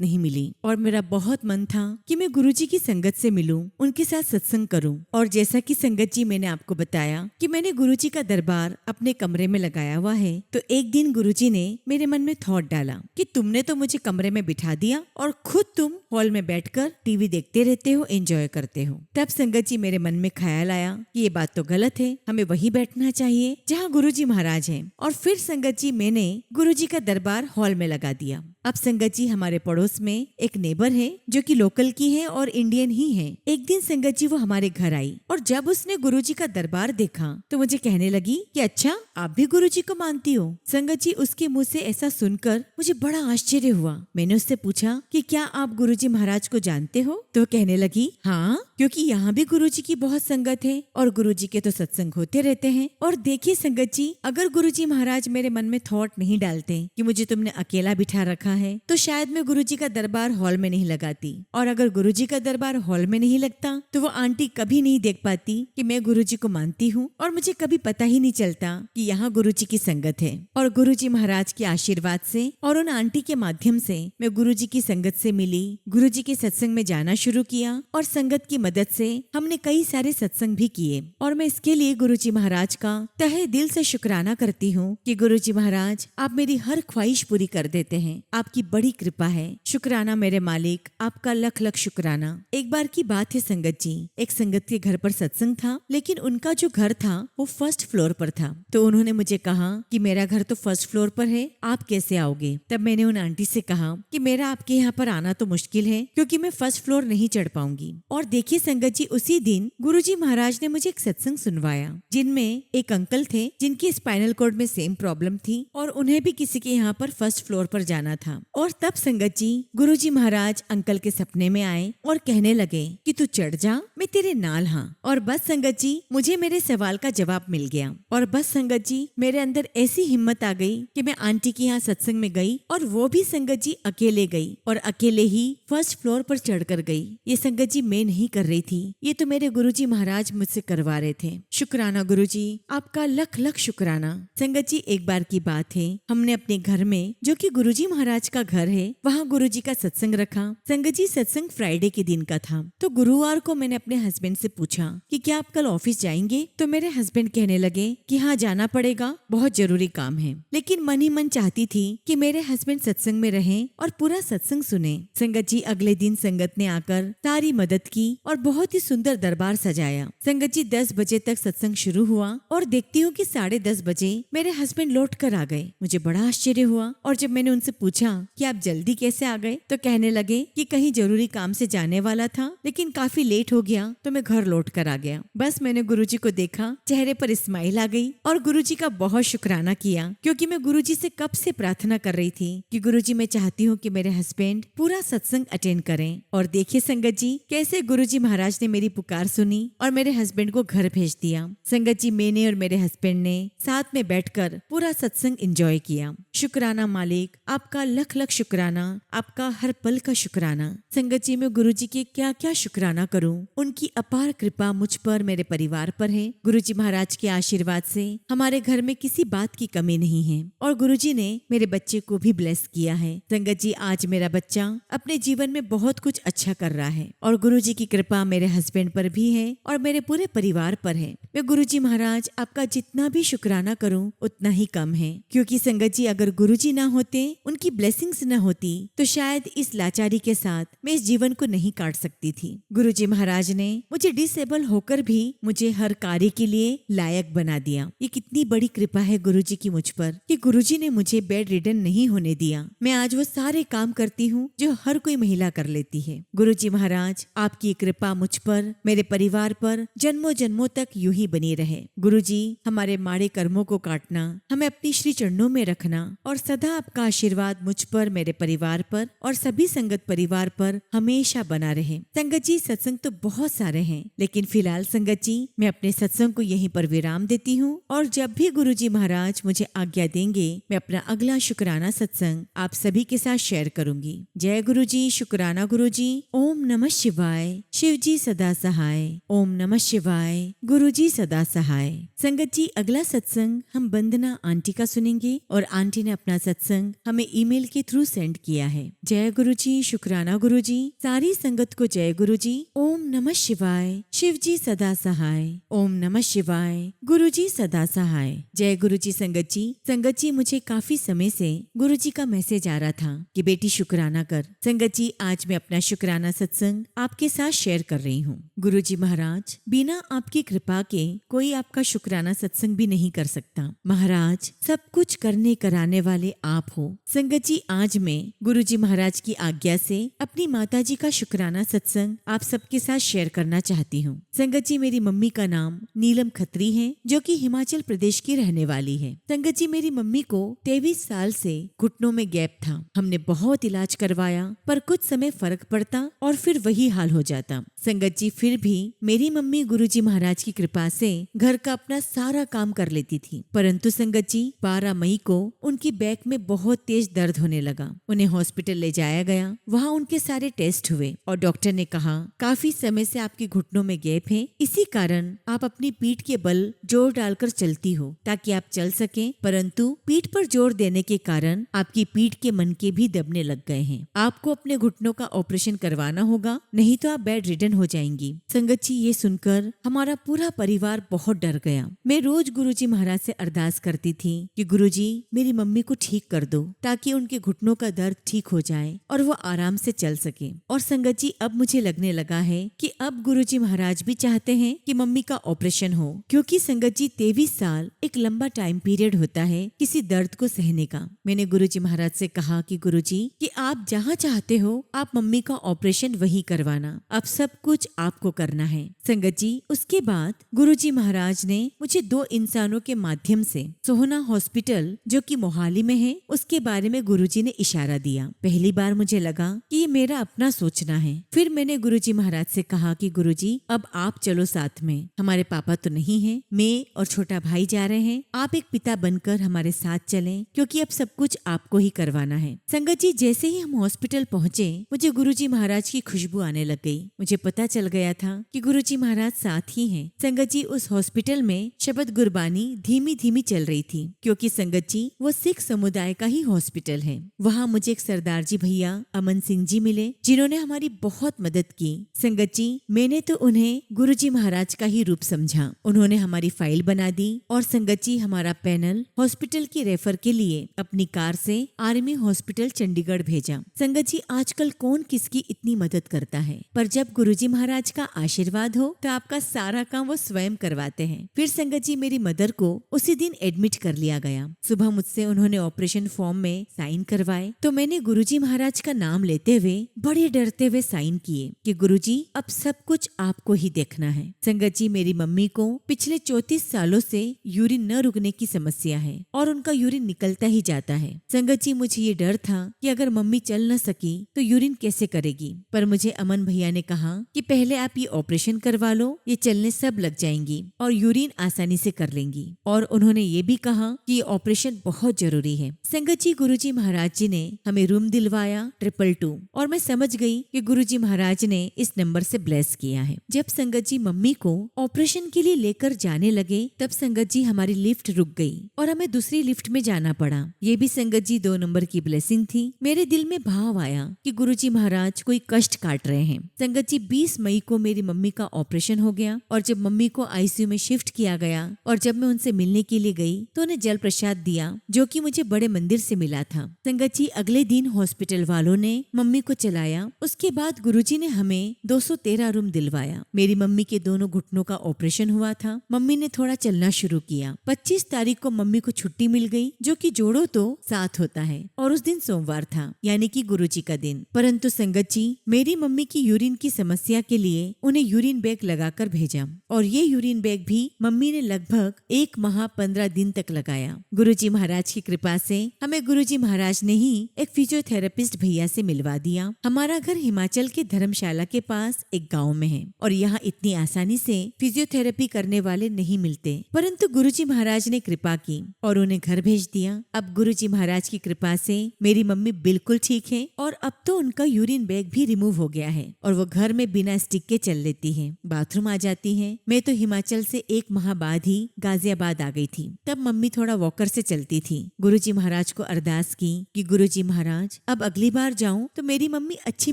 नहीं मिली और मेरा बहुत मन था कि मैं गुरुजी की संगत से मिलूं, उनके साथ सत्संग करूं। और जैसा कि संगत जी मैंने आपको बताया कि मैंने गुरुजी का दरबार अपने कमरे में लगाया हुआ है, तो एक दिन गुरुजी ने मेरे मन में थॉट डाला कि तुमने तो मुझे कमरे में बिठा दिया और खुद तुम हॉल में बैठकर टीवी देखते रहते हो, एंजॉय करते हो। तब संगत जी मेरे मन में ख्याल आया कि ये बात तो गलत है, हमें वहीं बैठना चाहिए जहाँ गुरुजी महाराज हैं। और फिर संगत जी मैंने गुरुजी का दरबार हॉल में लगा दिया। अब संगत जी हमारे पड़ोस में एक नेबर है जो कि लोकल की है और इंडियन ही है। एक दिन संगत जी वो हमारे घर आई और जब उसने गुरुजी का दरबार देखा तो मुझे कहने लगी कि अच्छा, आप भी गुरुजी को मानती हो? संगत जी उसके मुंह से ऐसा सुनकर मुझे बड़ा आश्चर्य हुआ। मैंने उससे पूछा कि क्या आप गुरुजी महाराज को जानते हो? तो कहने लगी हाँ, क्योंकि यहाँ भी गुरुजी की बहुत संगत है और गुरुजी के तो सत्संग होते रहते हैं। और देखिए संगत जी, अगर गुरुजी महाराज मेरे मन में थॉट नहीं डालते कि मुझे तुमने अकेला बिठा रखा है तो शायद मैं गुरुजी का दरबार हॉल में नहीं लगाती। और अगर गुरुजी का दरबार हॉल में नहीं लगता तो वो आंटी कभी नहीं देख पाती कि मैं गुरुजी को मानती हूँ और मुझे कभी पता ही नहीं चलता कि यहाँ गुरुजी की संगत है। और गुरुजी महाराज के आशीर्वाद से और उन आंटी के माध्यम से मैं गुरुजी की संगत से मिली, गुरुजी के सत्संग में जाना शुरू किया और संगत की मदद से हमने कई सारे सत्संग भी किए। और मैं इसके लिए गुरुजी महाराज का तहे दिल से शुक्राना करती हूँ कि गुरुजी महाराज आप मेरी हर ख्वाहिश पूरी कर देते हैं। आपकी बड़ी कृपा है। शुक्राना मेरे मालिक, आपका लख लख शुक्राना। एक बार की बात है संगत जी, एक संगत के घर पर सत्संग था, लेकिन उनका जो घर था वो फर्स्ट फ्लोर पर था। तो उन्होंने मुझे कहा कि मेरा घर तो फर्स्ट फ्लोर पर है, आप कैसे आओगे? तब मैंने उन आंटी से कहा कि मेरा आपके यहाँ पर आना तो मुश्किल है क्योंकि मैं फर्स्ट फ्लोर नहीं चढ़ पाऊंगी। और देखिए संगत जी, उसी दिन गुरुजी महाराज ने मुझे एक सत्संग सुनवाया जिनमें एक अंकल थे जिनकी स्पाइनल कॉर्ड में सेम प्रॉब्लम थी और उन्हें भी किसी के यहाँ पर फर्स्ट फ्लोर पर जाना था। और तब संगत जी गुरुजी महाराज अंकल के सपने में आए और कहने लगे कि तू चढ़ जा, मैं तेरे नाल हाँ। और बस संगत जी मुझे मेरे सवाल का जवाब मिल गया। और बस संगत जी मेरे अंदर ऐसी हिम्मत आ गई कि मैं आंटी के यहाँ सत्संग में गई और वो भी संगत जी अकेले गई और अकेले ही फर्स्ट फ्लोर पर चढ़कर गई। ये संगत जी मैं नहीं कर रही थी, ये तो मेरे गुरुजी महाराज मुझसे करवा रहे थे। शुक्राना गुरुजी, आपका लख लख शुक्राना। संगत जी एक बार की बात है, हमने अपने घर में जो कि गुरुजी महाराज का घर है वहाँ गुरुजी का सत्संग रखा। संगत जी सत्संग फ्राइडे के दिन का था। तो गुरुवार को मैंने अपने हस्बैंड से पूछा कि क्या आप कल ऑफिस जाएंगे? तो मेरे हस्बैंड कहने लगे कि हाँ जाना पड़ेगा, बहुत जरूरी काम है। लेकिन मन ही मन चाहती थी कि मेरे हस्बैंड सत्संग में रहें और पूरा सत्संग सुने। संगत जी अगले दिन संगत ने आकर सारी मदद की और बहुत ही सुंदर दरबार सजाया। संगत जी 10 बजे तक सत्संग शुरू हुआ और देखती हूँ कि 10:30 बजे मेरे हस्बैंड लौट कर आ गए। मुझे बड़ा आश्चर्य हुआ और जब मैंने उनसे पूछा कि आप जल्दी कैसे आ गए तो कहने लगे कि कहीं जरूरी काम से जाने वाला था लेकिन काफी लेट हो गया तो मैं घर लौट कर आ गया। बस मैंने गुरुजी को देखा, चेहरे पर स्माइल आ गई और गुरुजी का बहुत शुक्राना किया क्योंकि मैं गुरुजी से कब से प्रार्थना कर रही थी कि गुरुजी मैं चाहती हूँ कि मेरे हस्बैंड पूरा सत्संग अटेंड करें। और देखिए संगत जी कैसे गुरुजी महाराज ने मेरी पुकार सुनी और मेरे हस्बैंड को घर भेज दिया। संगत जी मैंने और मेरे हस्बैंड ने साथ में बैठकर पूरा सत्संग एंजॉय किया। शुक्राना मालिक, आपका लख लख शुक्राना, आपका हर पल का शुक्राना। संगत जी मैं गुरुजी के क्या क्या शुक्राना करूं। उनकी अपार कृपा मुझ पर, मेरे परिवार पर है। गुरुजी महाराज के आशीर्वाद से हमारे घर में किसी बात की कमी नहीं है और गुरुजी ने मेरे बच्चे को भी ब्लेस किया है। संगत जी आज मेरा बच्चा अपने जीवन में बहुत कुछ अच्छा कर रहा है और गुरुजी की कृपा मेरे हस्बैंड पर भी है और मेरे पूरे परिवार पर है। मैं गुरुजी महाराज आपका जितना भी शुक्राना करूं उतना ही कम है, क्योंकि संगत जी अगर गुरुजी ना होते, उनकी ब्लेसिंग्स न होती तो शायद इस लाचारी के साथ मैं इस जीवन को नहीं काट सकती थी। गुरुजी महाराज ने मुझे डिसेबल होकर भी मुझे हर कार्य के लिए लायक बना दिया। ये कितनी बड़ी कृपा है गुरुजी की मुझ पर कि गुरुजी ने मुझे बेड रिडन नहीं होने दिया। मैं आज वो सारे काम करती हूँ जो हर कोई महिला कर लेती है। गुरुजी महाराज आपकी कृपा मुझ पर, मेरे परिवार पर जन्मों जन्मों तक यूं ही बनी रहे। गुरुजी हमारे माड़े कर्मों को काटना, हमें अपनी श्री चरणों में रखना और सदा आपका आशीर्वाद मुझ पर, मेरे परिवार पर और सभी संगत परिवार पर हमेशा बना रहे। संगत जी सत्संग तो बहुत सारे हैं, लेकिन फिलहाल संगत जी मैं अपने सत्संग को यहीं पर विराम देती हूँ और जब भी गुरुजी महाराज मुझे आज्ञा देंगे मैं अपना अगला शुक्राना सत्संग आप सभी के साथ शेयर करूंगी। जय गुरुजी, शुक्राना गुरुजी। ओम नमः शिवाय। शिव जी सदा सहाय। ओम नमः शिवाय। गुरुजी सदा सहाय। संगत जी अगला सत्संग हम वंदना आंटी का सुनेंगे और आंटी ने अपना सत्संग हमें ईमेल के थ्रू सेंड किया है। जय गुरुजी, शुक्राना गुरुजी। सारी संगत को जय गुरुजी। ओम नमः शिवाय। शिव जी सदा सहाय। ओम नमः शिवाय। गुरुजी सदा सहाय। जय गुरुजी। संगत जी मुझे काफी समय से गुरुजी का मैसेज आ रहा था कि बेटी शुक्राना कर। संगत जी आज मैं अपना शुक्राना सत्संग आपके साथ शेयर कर रही हूँ। गुरुजी महाराज बिना आपकी कृपा के कोई आपका शुक्राना सत्संग भी नहीं कर सकता। महाराज सब कुछ करने कराने वाले आप हो। संगत जी आज मैं गुरुजी महाराज की आज्ञा से अपनी माताजी का शुक्राना सत्संग आप सबके साथ शेयर करना चाहती हूँ। संगत जी मेरी मम्मी का नाम नीलम खत्री है, जो कि हिमाचल प्रदेश की रहने वाली है। संगत जी मेरी मम्मी को 23 साल से घुटनों में गैप था। हमने बहुत इलाज करवाया पर कुछ समय फर्क पड़ता और फिर वही हाल हो जाता। संगत जी फिर भी मेरी मम्मी गुरुजी महाराज की कृपा से घर का अपना सारा काम कर लेती थी, परंतु संगत जी 12 मई को उनकी बैक में बहुत तेज दर्द होने लगा। उन्हें हॉस्पिटल ले जाया गया। वहाँ उनके सारे टेस्ट हुए और डॉक्टर ने कहा काफी समय से आपके घुटनों में गैप है, इसी कारण आप अपनी पीठ के बल जोर डालकर चलती हो ताकि आप चल सकें, परंतु पीठ पर जोर देने के कारण आपकी पीठ के मनके भी दबने लग गए हैं। आपको अपने घुटनों का ऑपरेशन करवाना होगा, नहीं तो आप बेड रिडन हो जाएंगी। संगत जी ये सुनकर हमारा पूरा परिवार बहुत डर गया। मैं रोज गुरुजी महाराज से अरदास करती थी कि गुरुजी मेरी मम्मी को ठीक कर दो ताकि उनके घुटनों का दर्द ठीक हो जाए और वो आराम से चल सके। और संगत जी अब मुझे लगने लगा है कि अब गुरुजी महाराज भी चाहते हैं कि मम्मी का ऑपरेशन हो, क्योंकि संगत जी 23 साल एक लंबा टाइम पीरियड होता है किसी दर्द को सहने का। मैंने गुरुजी महाराज से कहा कि गुरुजी कि आप जहाँ चाहते हो आप मम्मी का ऑपरेशन वही करवाना, अब सब कुछ आपको करना है। संगत जी उसके बाद गुरुजी महाराज ने मुझे 2 इंसानों के माध्यम से सोहना हॉस्पिटल जो कि मोहाली में है उसके बारे में गुरुजी ने इशारा दिया। पहली बार मुझे लगा कि ये मेरा अपना सोचना है। फिर मैंने गुरुजी महाराज से कहा कि गुरुजी अब आप चलो साथ में, हमारे पापा तो नहीं है, मैं और छोटा भाई जा रहे हैं, आप एक पिता बनकर हमारे साथ चलें, क्योंकि अब सब कुछ आपको ही करवाना है। संगत जी जैसे ही हम हॉस्पिटल पहुँचे मुझे गुरुजी महाराज की खुशबू आने लग गई। मुझे पता चल गया था कि गुरुजी महाराज साथ ही हैं। संगत जी उस हॉस्पिटल में शब्द गुरबानी धीमी धीमी चल रही थी, क्योंकि संगत जी वो सिख समुदाय का ही हॉस्पिटल है। वहाँ मुझे एक सरदार जी भैया अमन सिंह जी मिले, जिन्होंने हमारी बहुत मदद की। संगत जी मैंने तो उन्हें गुरुजी महाराज का ही रूप समझा। उन्होंने हमारी फाइल बना दी और संगत जी हमारा पैनल हॉस्पिटल की रेफर के लिए अपनी कार से आर्मी हॉस्पिटल चंडीगढ़ भेजा। संगत जी आजकल कौन किसकी इतनी मदद करता है, पर जब गुरुजी महाराज का आशीर्वाद हो तो आपका सारा काम वो स्वयं करवाते हैं। फिर संगत जी मेरी मदर को उसी दिन एडमिट कर लिया गया। सुबह मुझसे उन्होंने ऑपरेशन फॉर्म में साइन करवाए तो मैंने गुरुजी महाराज का नाम लेते हुए बड़े डरते हुए साइन किए कि गुरुजी अब सब कुछ आपको ही देखना है। संगत जी मेरी मम्मी को पिछले 34 सालों से यूरिन न रुकने की समस्या है और उनका यूरिन निकलता ही जाता है। संगत जी मुझे ये डर था कि अगर मम्मी चल न सकी तो यूरिन कैसे करेगी, पर मुझे अमन भैया ने कहा कि पहले आप ये ऑपरेशन करवा लो, ये चलने सब लग जाएंगी और यूरिन आसानी से कर लेंगी। और उन्होंने ये भी कहा कि ये ऑपरेशन बहुत जरूरी है। संगत जी गुरुजी महाराज जी ने हमें रूम दिलवाया 222 और मैं समझ गई कि गुरुजी महाराज ने इस नंबर से ब्लेस किया है। जब संगत जी मम्मी को ऑपरेशन के लिए लेकर जाने लगे तब संगत जी हमारी लिफ्ट रुक गई और हमें दूसरी लिफ्ट में जाना पड़ा। ये भी संगत जी 2 नंबर की ब्लेसिंग थी। मेरे दिल में भाव आया कि गुरुजी महाराज कोई कष्ट काट रहे हैं। संगत जी 20 मई को मेरी मम्मी का ऑपरेशन हो गया और जब मम्मी को आईसीयू में शिफ्ट किया गया और जब मैं उनसे मिलने के लिए गई तो उन्हें जल प्रसाद दिया जो कि मुझे बड़े मंदिर से मिला था। संगत जी अगले दिन हॉस्पिटल वालों ने मम्मी को चलाया। उसके बाद गुरुजी ने हमें 213 रूम दिलवाया। मेरी मम्मी के दोनों घुटनों का ऑपरेशन हुआ था। मम्मी ने थोड़ा चलना शुरू किया। 25 तारीख को मम्मी को छुट्टी मिल गई जो कि जोड़ो तो 7 होता है और उस दिन सोमवार था यानी कि गुरुजी का दिन। परंतु संगत जी मेरी मम्मी की यूरिन की समस्या के लिए उन्हें यूरिन बैग लगाकर भेजा और ये यूरिन बैग भी मम्मी ने लगभग 1 माह 15 दिन तक लगाया। गुरुजी महाराज की कृपा से हमें गुरुजी महाराज ने ही एक फिजियोथेरेपिस्ट भैया से मिलवा दिया। हमारा घर हिमाचल के धर्मशाला के पास एक गांव में है और यहाँ इतनी आसानी से फिजियोथेरेपी करने वाले नहीं मिलते, परंतु गुरुजी महाराज ने कृपा की और उन्हें घर भेज दिया। अब गुरुजी महाराज की कृपा से मेरी मम्मी बिल्कुल ठीक है और अब तो उनका यूरिन बैग भी रिमूव हो गया है और वो घर में बिना स्टिक के चल लेती है, बाथरूम आ जाती है। मैं तो हिमाचल से 1 माह बाद ही गाजियाबाद आ गई थी। तब मम्मी थोड़ा वॉकर से चलती थी। गुरुजी महाराज को अरदास की कि गुरुजी महाराज अब अगली बार जाऊं तो मेरी मम्मी अच्छी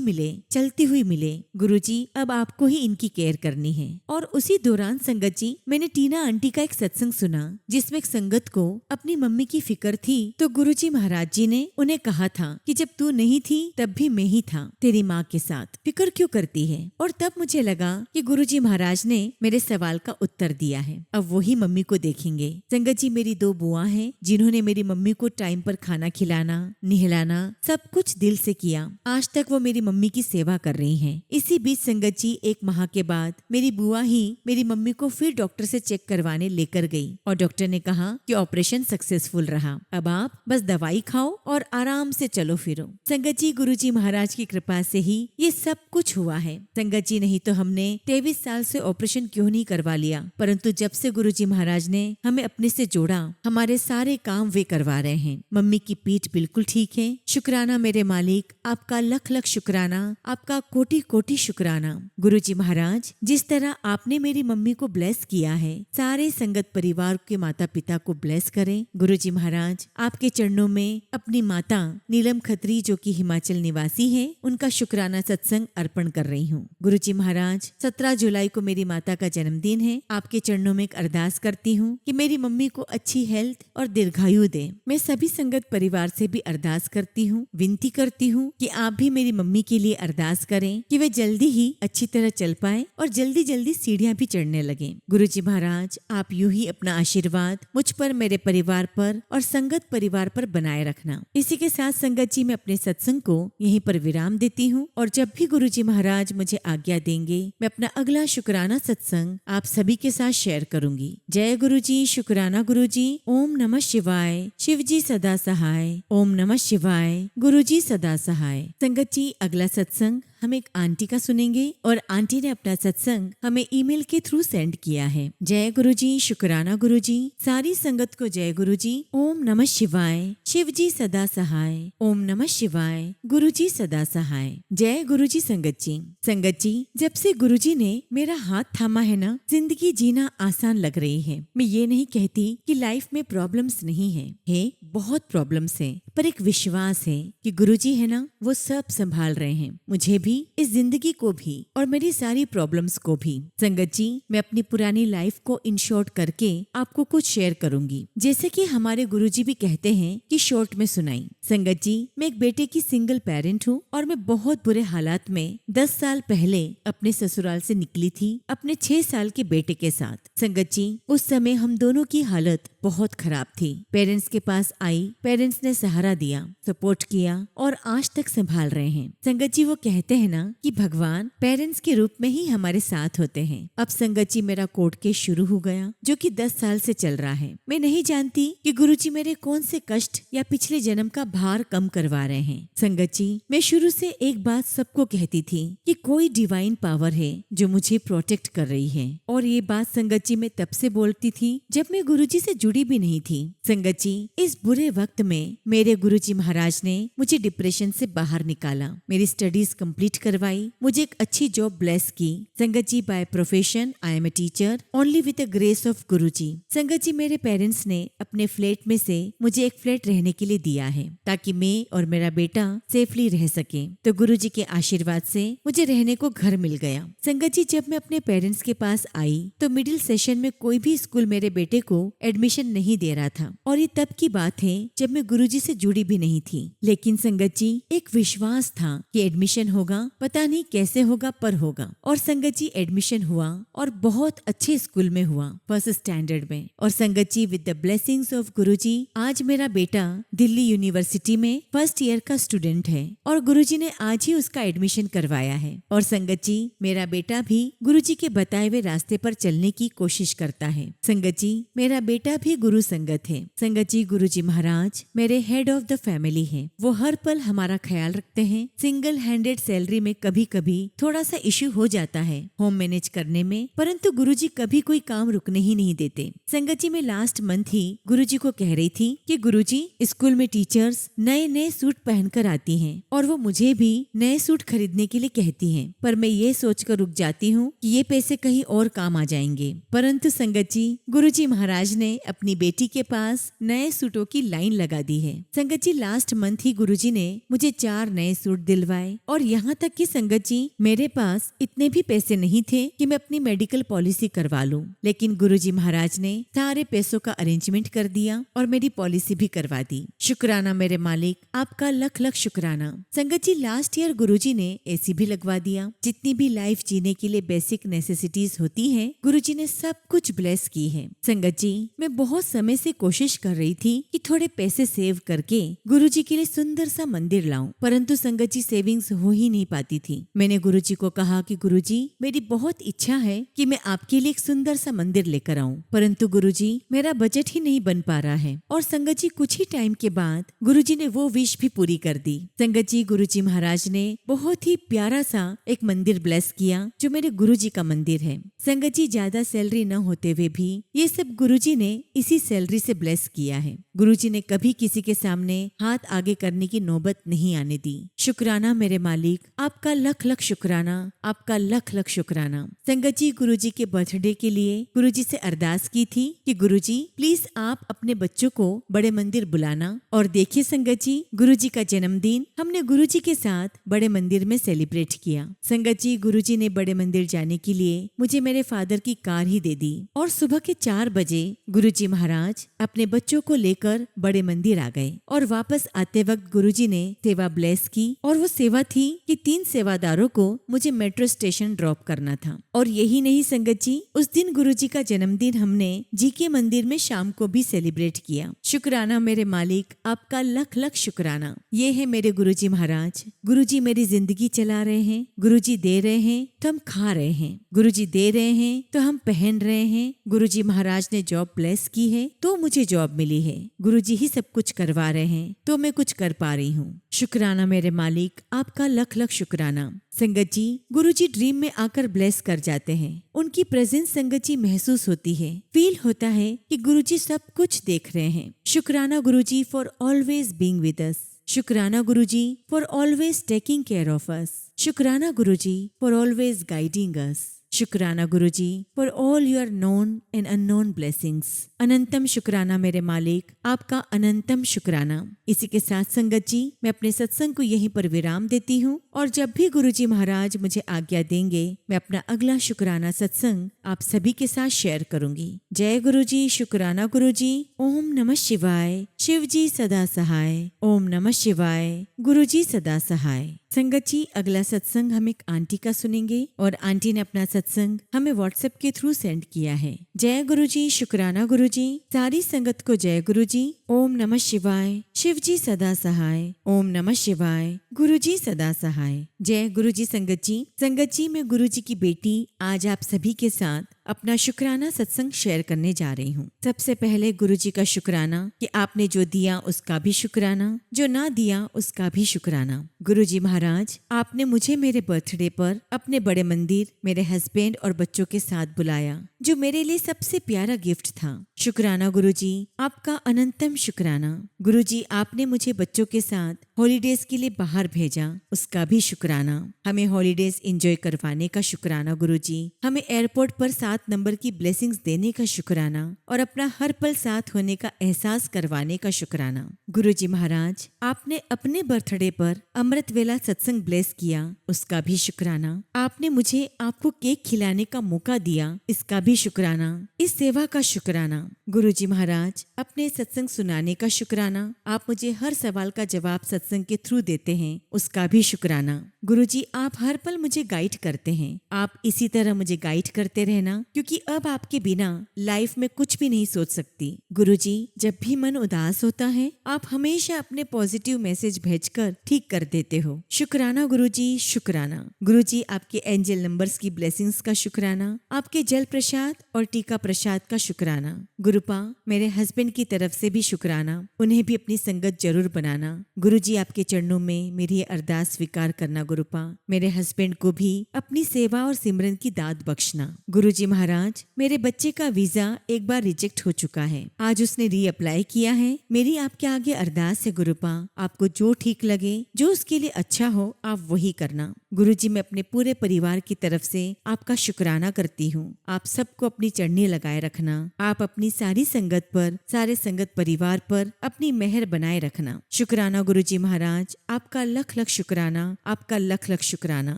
मिले, चलती हुई मिले। गुरुजी अब आपको ही इनकी केयर करनी है। और उसी दौरान संगत जी मैंने टीना आंटी का एक सत्संग सुना जिसमें एक संगत को अपनी मम्मी की फिक्र थी तो गुरुजी महाराज जी ने उन्हें कहा था कि जब तू नहीं थी तब भी मैं ही था तेरी माँ के साथ, फिक्र क्यों करती है। और तब मुझे लगा कि गुरुजी महाराज ने मेरे सवाल का उत्तर दिया है। अब वही मम्मी को देखेंगे। संगत जी मेरी 2 बुआ हैं जिन्होंने मेरी मम्मी को टाइम पर खाना खिलाना, नहलाना सब कुछ दिल से किया। आज तक वो मेरी मम्मी की सेवा कर रही हैं। इसी बीच संगत जी 1 माह के बाद मेरी बुआ ही मेरी मम्मी को फिर डॉक्टर से चेक करवाने लेकर गई और डॉक्टर ने कहा कि ऑपरेशन सक्सेसफुल रहा, अब आप बस दवाई खाओ और आराम से चलो फिरो। संगत जी गुरुजी महाराज की कृपा से ही ये सब कुछ हुआ है। संगत जी नहीं तो हमने 23 साल से ऑपरेशन क्यों नहीं करवा लिया, परंतु जब से गुरुजी महाराज ने हमें अपने से जोड़ा हमारे सारे काम वे करवा रहे हैं। मम्मी की पीठ बिल्कुल ठीक है। शुक्राना मेरे मालिक, आपका लख लख शुक्राना, आपका कोटि कोटि शुक्राना। गुरुजी महाराज जिस तरह आपने मेरी मम्मी को ब्लेस किया है सारे संगत परिवार के माता पिता को ब्लेस करें। गुरुजी महाराज आपके चरणों में अपनी माता नीलम खत्री जो कि हिमाचल निवासी है उनका शुक्राना सत्संग अर्पण कर रही हूँ। गुरुजी महाराज 17 जुलाई को मेरी माता का जन्मदिन है। आपके चरणों में एक अरदास करती हूँ कि मेरी मम्मी को अच्छी हेल्थ और दीर्घायु दे। मैं सभी संगत परिवार से भी अरदास करती हूँ, विनती करती हूँ कि आप भी मेरी मम्मी के लिए अरदास करें कि वे जल्दी ही अच्छी तरह चल पाए और जल्दी जल्दी सीढ़ियाँ भी चढ़ने लगे। गुरुजी महाराज आप यूं ही अपना आशीर्वाद मुझ पर, मेरे परिवार पर और संगत परिवार पर बनाए रखना। इसी के साथ संगत जी मैं अपने सत्संग को यहीं पर विराम देती हूँ और जब भी गुरुजी महाराज मुझे आज्ञा देंगे मैं अपना अगला शुक्राना सत्संग आप सभी के साथ शेयर करूंगी। जय गुरुजी, शुक्राना गुरुजी। ओम नमः शिवाय। शिवजी सदा सहाय। ओम नमः शिवाय। गुरुजी सदा सहाय। संगत जी अगला सत्संग हम एक आंटी का सुनेंगे और आंटी ने अपना सत्संग हमें ईमेल के थ्रू सेंड किया है। जय गुरुजी, शुक्राना गुरुजी। सारी संगत को जय गुरुजी। ओम नमः शिवाय। शिवजी सदा सहाय। ओम नमः शिवाय। गुरुजी सदा सहाय। जय गुरुजी। संगत जी जब से गुरुजी ने मेरा हाथ थामा है ना, जिंदगी जीना आसान लग रही है। मैं ये नहीं कहती कि लाइफ में प्रॉब्लम्स नहीं है, बहुत प्रॉब्लम्स है, पर एक विश्वास है कि गुरुजी है ना वो सब संभाल रहे हैं, मुझे भी, इस जिंदगी को भी और मेरी सारी प्रॉब्लम्स को भी। संगत जी मैं अपनी पुरानी लाइफ को इन शॉर्ट करके आपको कुछ शेयर करूंगी, जैसे कि हमारे गुरुजी भी कहते हैं कि शॉर्ट में सुनाई। संगत जी मैं एक बेटे की सिंगल पेरेंट हूँ और मैं बहुत बुरे हालात में 10 साल पहले अपने ससुराल से निकली थी अपने 6 साल के बेटे के साथ। संगत जी उस समय हम दोनों की हालत बहुत खराब थी। पेरेंट्स के पास आई, पेरेंट्स ने सहारा दिया, सपोर्ट किया और आज तक संभाल रहे हैं। संगत जी वो कहते हैं ना कि भगवान पेरेंट्स के रूप में ही हमारे साथ होते हैं। अब संगत जी मेरा कोर्ट केस शुरू हो गया जो कि 10 साल से चल रहा है। मैं नहीं जानती कि गुरुजी मेरे कौन से कष्ट या पिछले जन्म का भार कम करवा रहे हैं। संगत जी मैं शुरू से एक बात सबको कहती थी कि कोई डिवाइन पावर है जो मुझे प्रोटेक्ट कर रही है और ये बात संगत जी मैं तब से बोलती थी जब मैं गुरुजी से जुड़ी भी नहीं थी। संगत जी इस बुरे वक्त में मेरे मेरे गुरुजी महाराज ने मुझे डिप्रेशन से बाहर निकाला, मेरी स्टडीज कंप्लीट करवाई, मुझे एक अच्छी जॉब ब्लेस की। संगत जी, by profession I am a teacher only with the grace of Guruji. संगत जी, मेरे पेरेंट्स ने अपने फ्लैट में से मुझे एक फ्लैट रहने के लिए दिया है ताकि मैं और मेरा बेटा सेफली रह सके। तो गुरुजी के आशीर्वाद से मुझे रहने को घर मिल गया। संगत जी, जब मैं अपने पेरेंट्स के पास आई तो मिडिल सेशन में कोई भी स्कूल मेरे बेटे को एडमिशन नहीं दे रहा था, और ये तब की बात है जब मैं गुरुजी से जुड़ी भी नहीं थी। लेकिन संगत जी, एक विश्वास था कि एडमिशन होगा, पता नहीं कैसे होगा पर होगा। और संगत जी, एडमिशन हुआ और बहुत अच्छे स्कूल में हुआ, फर्स्ट स्टैंडर्ड में। और संगत जी, विद द ब्लेसिंग्स ऑफ गुरुजी आज मेरा बेटा दिल्ली यूनिवर्सिटी में फर्स्ट ईयर का स्टूडेंट है और गुरुजी ने आज ही उसका एडमिशन करवाया है। और संगत जी, मेरा बेटा भी गुरुजी के बताए हुए रास्ते पर चलने की कोशिश करता है। संगत जी, मेरा बेटा भी गुरु संगत है। संगत जी, गुरुजी महाराज मेरे हेड ऑफ द फैमिली हैं। वो हर पल हमारा ख्याल रखते हैं। सिंगल हैंडेड सैलरी में कभी कभी थोड़ा सा इश्यू हो जाता है होम मैनेज करने में, परंतु गुरुजी कभी कोई काम रुकने ही नहीं देते। संगत जी, मैं लास्ट मंथ ही गुरुजी को कह रही थी कि गुरुजी, स्कूल में टीचर्स नए नए सूट पहनकर आती हैं और वो मुझे भी नए सूट खरीदने के लिए कहती हैं, पर मैं ये सोचकर रुक जाती हूँ कि ये पैसे कहीं और काम आ जाएंगे। परंतु संगत जी, गुरुजी महाराज ने अपनी बेटी के पास नए सूटों की लाइन लगा दी है। संगत जी, लास्ट मंथ ही गुरुजी ने मुझे 4 नए सूट दिलवाए और यहाँ तक कि संगत जी, मेरे पास इतने भी पैसे नहीं थे कि मैं अपनी मेडिकल पॉलिसी करवा लूं, लेकिन गुरुजी महाराज ने सारे पैसों का अरेंजमेंट कर दिया और मेरी पॉलिसी भी करवा दी। शुक्राना मेरे मालिक, आपका लख लख शुक्राना। संगत जी, लास्ट ईयर गुरुजी ने एसी भी लगवा दिया। जितनी भी लाइफ जीने के लिए बेसिक नेसेसिटीज होती हैं, गुरुजी ने सब कुछ ब्लेस की है। संगत जी, मैं बहुत समय से कोशिश कर रही थी कि थोड़े पैसे सेव करके गुरुजी के लिए सुंदर सा मंदिर लाऊं, परंतु संगत जी, सेविंग्स हो ही नहीं पाती थी। मैंने गुरुजी को कहा कि गुरुजी, मेरी बहुत इच्छा है कि मैं आपके लिए एक सुंदर सा मंदिर लेकर आऊं, परंतु गुरुजी, मेरा बजट ही नहीं बन पा रहा है। और संगत जी, कुछ ही टाइम के बाद गुरुजी ने वो विश भी पूरी कर दी। संगत जी, गुरुजी महाराज ने बहुत ही प्यारा सा एक मंदिर ब्लेस किया जो मेरे गुरुजी का मंदिर है। संगत जी, ज्यादा सैलरी न होते हुए भी ये सब गुरुजी ने इसी सैलरी से ब्लेस किया है। गुरुजी ने कभी किसी के सामने हाथ आगे करने की नौबत नहीं आने दी। शुक्राना मेरे मालिक, आपका लख लख शुक्राना, आपका लख लख शुक्राना। संगत जी, गुरुजी के बर्थडे के लिए गुरुजी से अरदास की थी कि गुरुजी, प्लीज आप अपने बच्चों को बड़े मंदिर बुलाना। और देखिए संगत जी, गुरुजी का जन्मदिन हमने गुरुजी के साथ बड़े मंदिर में सेलिब्रेट किया। संगत जी, गुरुजी ने बड़े मंदिर जाने के लिए मुझे मेरे फादर की कार ही दे दी और सुबह के 4 बजे गुरुजी महाराज अपने बच्चों को लेकर बड़े मंदिर आ गए। और वापस आते वक्त गुरुजी ने सेवा ब्लेस की और वो सेवा थी कि 3 सेवादारों को मुझे मेट्रो स्टेशन ड्रॉप करना था। और यही नहीं संगत जी, उस दिन गुरुजी का जन्मदिन हमने जीके मंदिर में शाम को भी सेलिब्रेट किया। शुक्राना मेरे मालिक, आपका लख लख शुक्राना। ये है मेरे गुरुजी महाराज। गुरुजी मेरी जिंदगी चला रहे हैं, गुरुजी दे रहे हैं तो हम खा रहे हैं, गुरुजी दे रहे हैं तो हम पहन रहे हैं। गुरुजी महाराज ने जॉब ब्लेस की है तो मुझे जॉब मिली है। गुरुजी ही सब कुछ करवा रहे हैं तो मैं कुछ कर पा रही हूँ। शुक्राना मेरे मालिक, आपका लख लख शुक्राना। संगत जी, गुरुजी ड्रीम में आकर ब्लेस कर जाते हैं। उनकी प्रेजेंस संगत जी महसूस होती है, फील होता है कि गुरुजी सब कुछ देख रहे हैं। शुक्राना Guruji for always being with us. शुक्राना Guruji for always taking care of us. शुक्राना Guruji for always guiding us. शुक्राना Guruji for all your known and unknown blessings. अनंतम शुक्राना मेरे मालिक, आपका अनंतम शुक्राना। इसी के साथ संगत जी, मैं अपने सत्संग को यहीं पर विराम देती हूँ और जब भी गुरुजी महाराज मुझे आज्ञा देंगे, मैं अपना अगला शुक्राना सत्संग आप सभी के साथ शेयर करूंगी। जय गुरुजी, शुक्राना गुरुजी। ओम नमः शिवाय। शिव जी सदा सहाय। ओम नमः शिवाय। गुरुजी सदा सहाय। संगत जी, अगला सत्संग हम एक आंटी का सुनेंगे और आंटी ने अपना सत्संग हमें व्हाट्सएप के थ्रू सेंड किया है। जय गुरुजी, शुक्राना गुरुजी। सारी संगत को जय गुरुजी। ओम नमः शिवाय। शिव जी सदा सहाय। ओम नमः शिवाय। गुरुजी सदा सहाय। जय गुरुजी। संगत जी, मैं गुरुजी की बेटी आज आप सभी के साथ अपना शुक्राना सत्संग शेयर करने जा रही हूँ। सबसे पहले गुरुजी का शुक्राना कि आपने जो दिया उसका भी शुक्राना, जो ना दिया उसका भी शुक्राना। गुरुजी महाराज, आपने मुझे मेरे बर्थडे पर अपने बड़े मंदिर मेरे हस्बैंड और बच्चों के साथ बुलाया। जो मेरे लिए सबसे प्यारा गिफ्ट था। शुक्राना गुरुजी, आपका अनंतम शुक्राना। गुरुजी, आपने मुझे बच्चों के साथ हॉलीडेज के लिए बाहर भेजा, उसका भी शुक्राना। हमें हॉलीडेज एंजॉय करवाने का शुक्राना गुरुजी। हमें एयरपोर्ट पर 7 नंबर की ब्लेसिंग्स देने का शुक्राना और अपना हर पल साथ होने का एहसास करवाने का शुक्राना। गुरुजी महाराज, आपने अपने बर्थडे पर अमृत वेला सत्संग ब्लेस किया, उसका भी शुक्राना। आपने मुझे आपको केक खिलाने का मौका दिया, इसका भी शुक्राना। इस सेवा का शुक्राना। गुरुजी महाराज, अपने सत्संग सुनाने का शुक्राना। आप मुझे हर सवाल का जवाब सत्संग के थ्रू देते हैं, उसका भी शुक्राना। गुरुजी, आप हर पल मुझे गाइड करते हैं, आप इसी तरह मुझे गाइड करते रहना, क्योंकि अब आपके बिना लाइफ में कुछ भी नहीं सोच सकती। गुरुजी, जब भी मन उदास होता है, आप हमेशा अपने पॉजिटिव मैसेज भेजकर ठीक कर देते हो। शुक्राना गुरुजी, शुक्राना। गुरुजी, आपके एंजल नंबर्स की ब्लेसिंग्स का शुक्राना, आपके जल प्रसाद और टीका प्रसाद का शुक्राना। गुरुपा, मेरे हस्बैंड की तरफ से भी शुक्राना, उन्हें भी अपनी संगत जरूर बनाना। गुरुजी, आपके चरणों में मेरी ये अरदास स्वीकार करना गुरुपा। मेरे हस्बैंड को भी अपनी सेवा और सिमरन की दाद बख्शना। गुरुजी महाराज, मेरे बच्चे का वीजा एक बार रिजेक्ट हो चुका है, आज उसने रीअप्लाई किया है। मेरी आपके आगे अरदास है गुरुपा, आपको जो ठीक लगे, जो उसके लिए अच्छा हो, आप वही करना। गुरुजी, मैं अपने पूरे परिवार की तरफ से आपका शुक्राना करती हूँ। आप सबको अपनी चढ़नी लगाए रखना। आप अपनी सारी संगत पर, सारे संगत परिवार पर अपनी मेहर बनाए रखना। शुक्राना गुरुजी महाराज, आपका लख लख शुक्राना, आपका लख लख शुक्राना।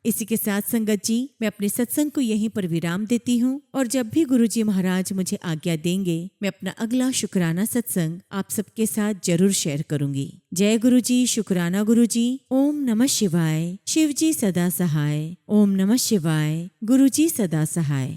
इसी के साथ संगत जी, मैं अपने सत्संग को यहीं पर विराम देती हूँ और जब भी गुरुजी महाराज मुझे आज्ञा देंगे, मैं अपना अगला शुक्राना सत्संग आप सबके साथ जरूर शेयर करूंगी। जय गुरुजी, शुक्राना गुरुजी। ओम नमः शिवाय। शिवजी सदा सहाय। ओम नमः शिवाय। गुरुजी सदा सहाय।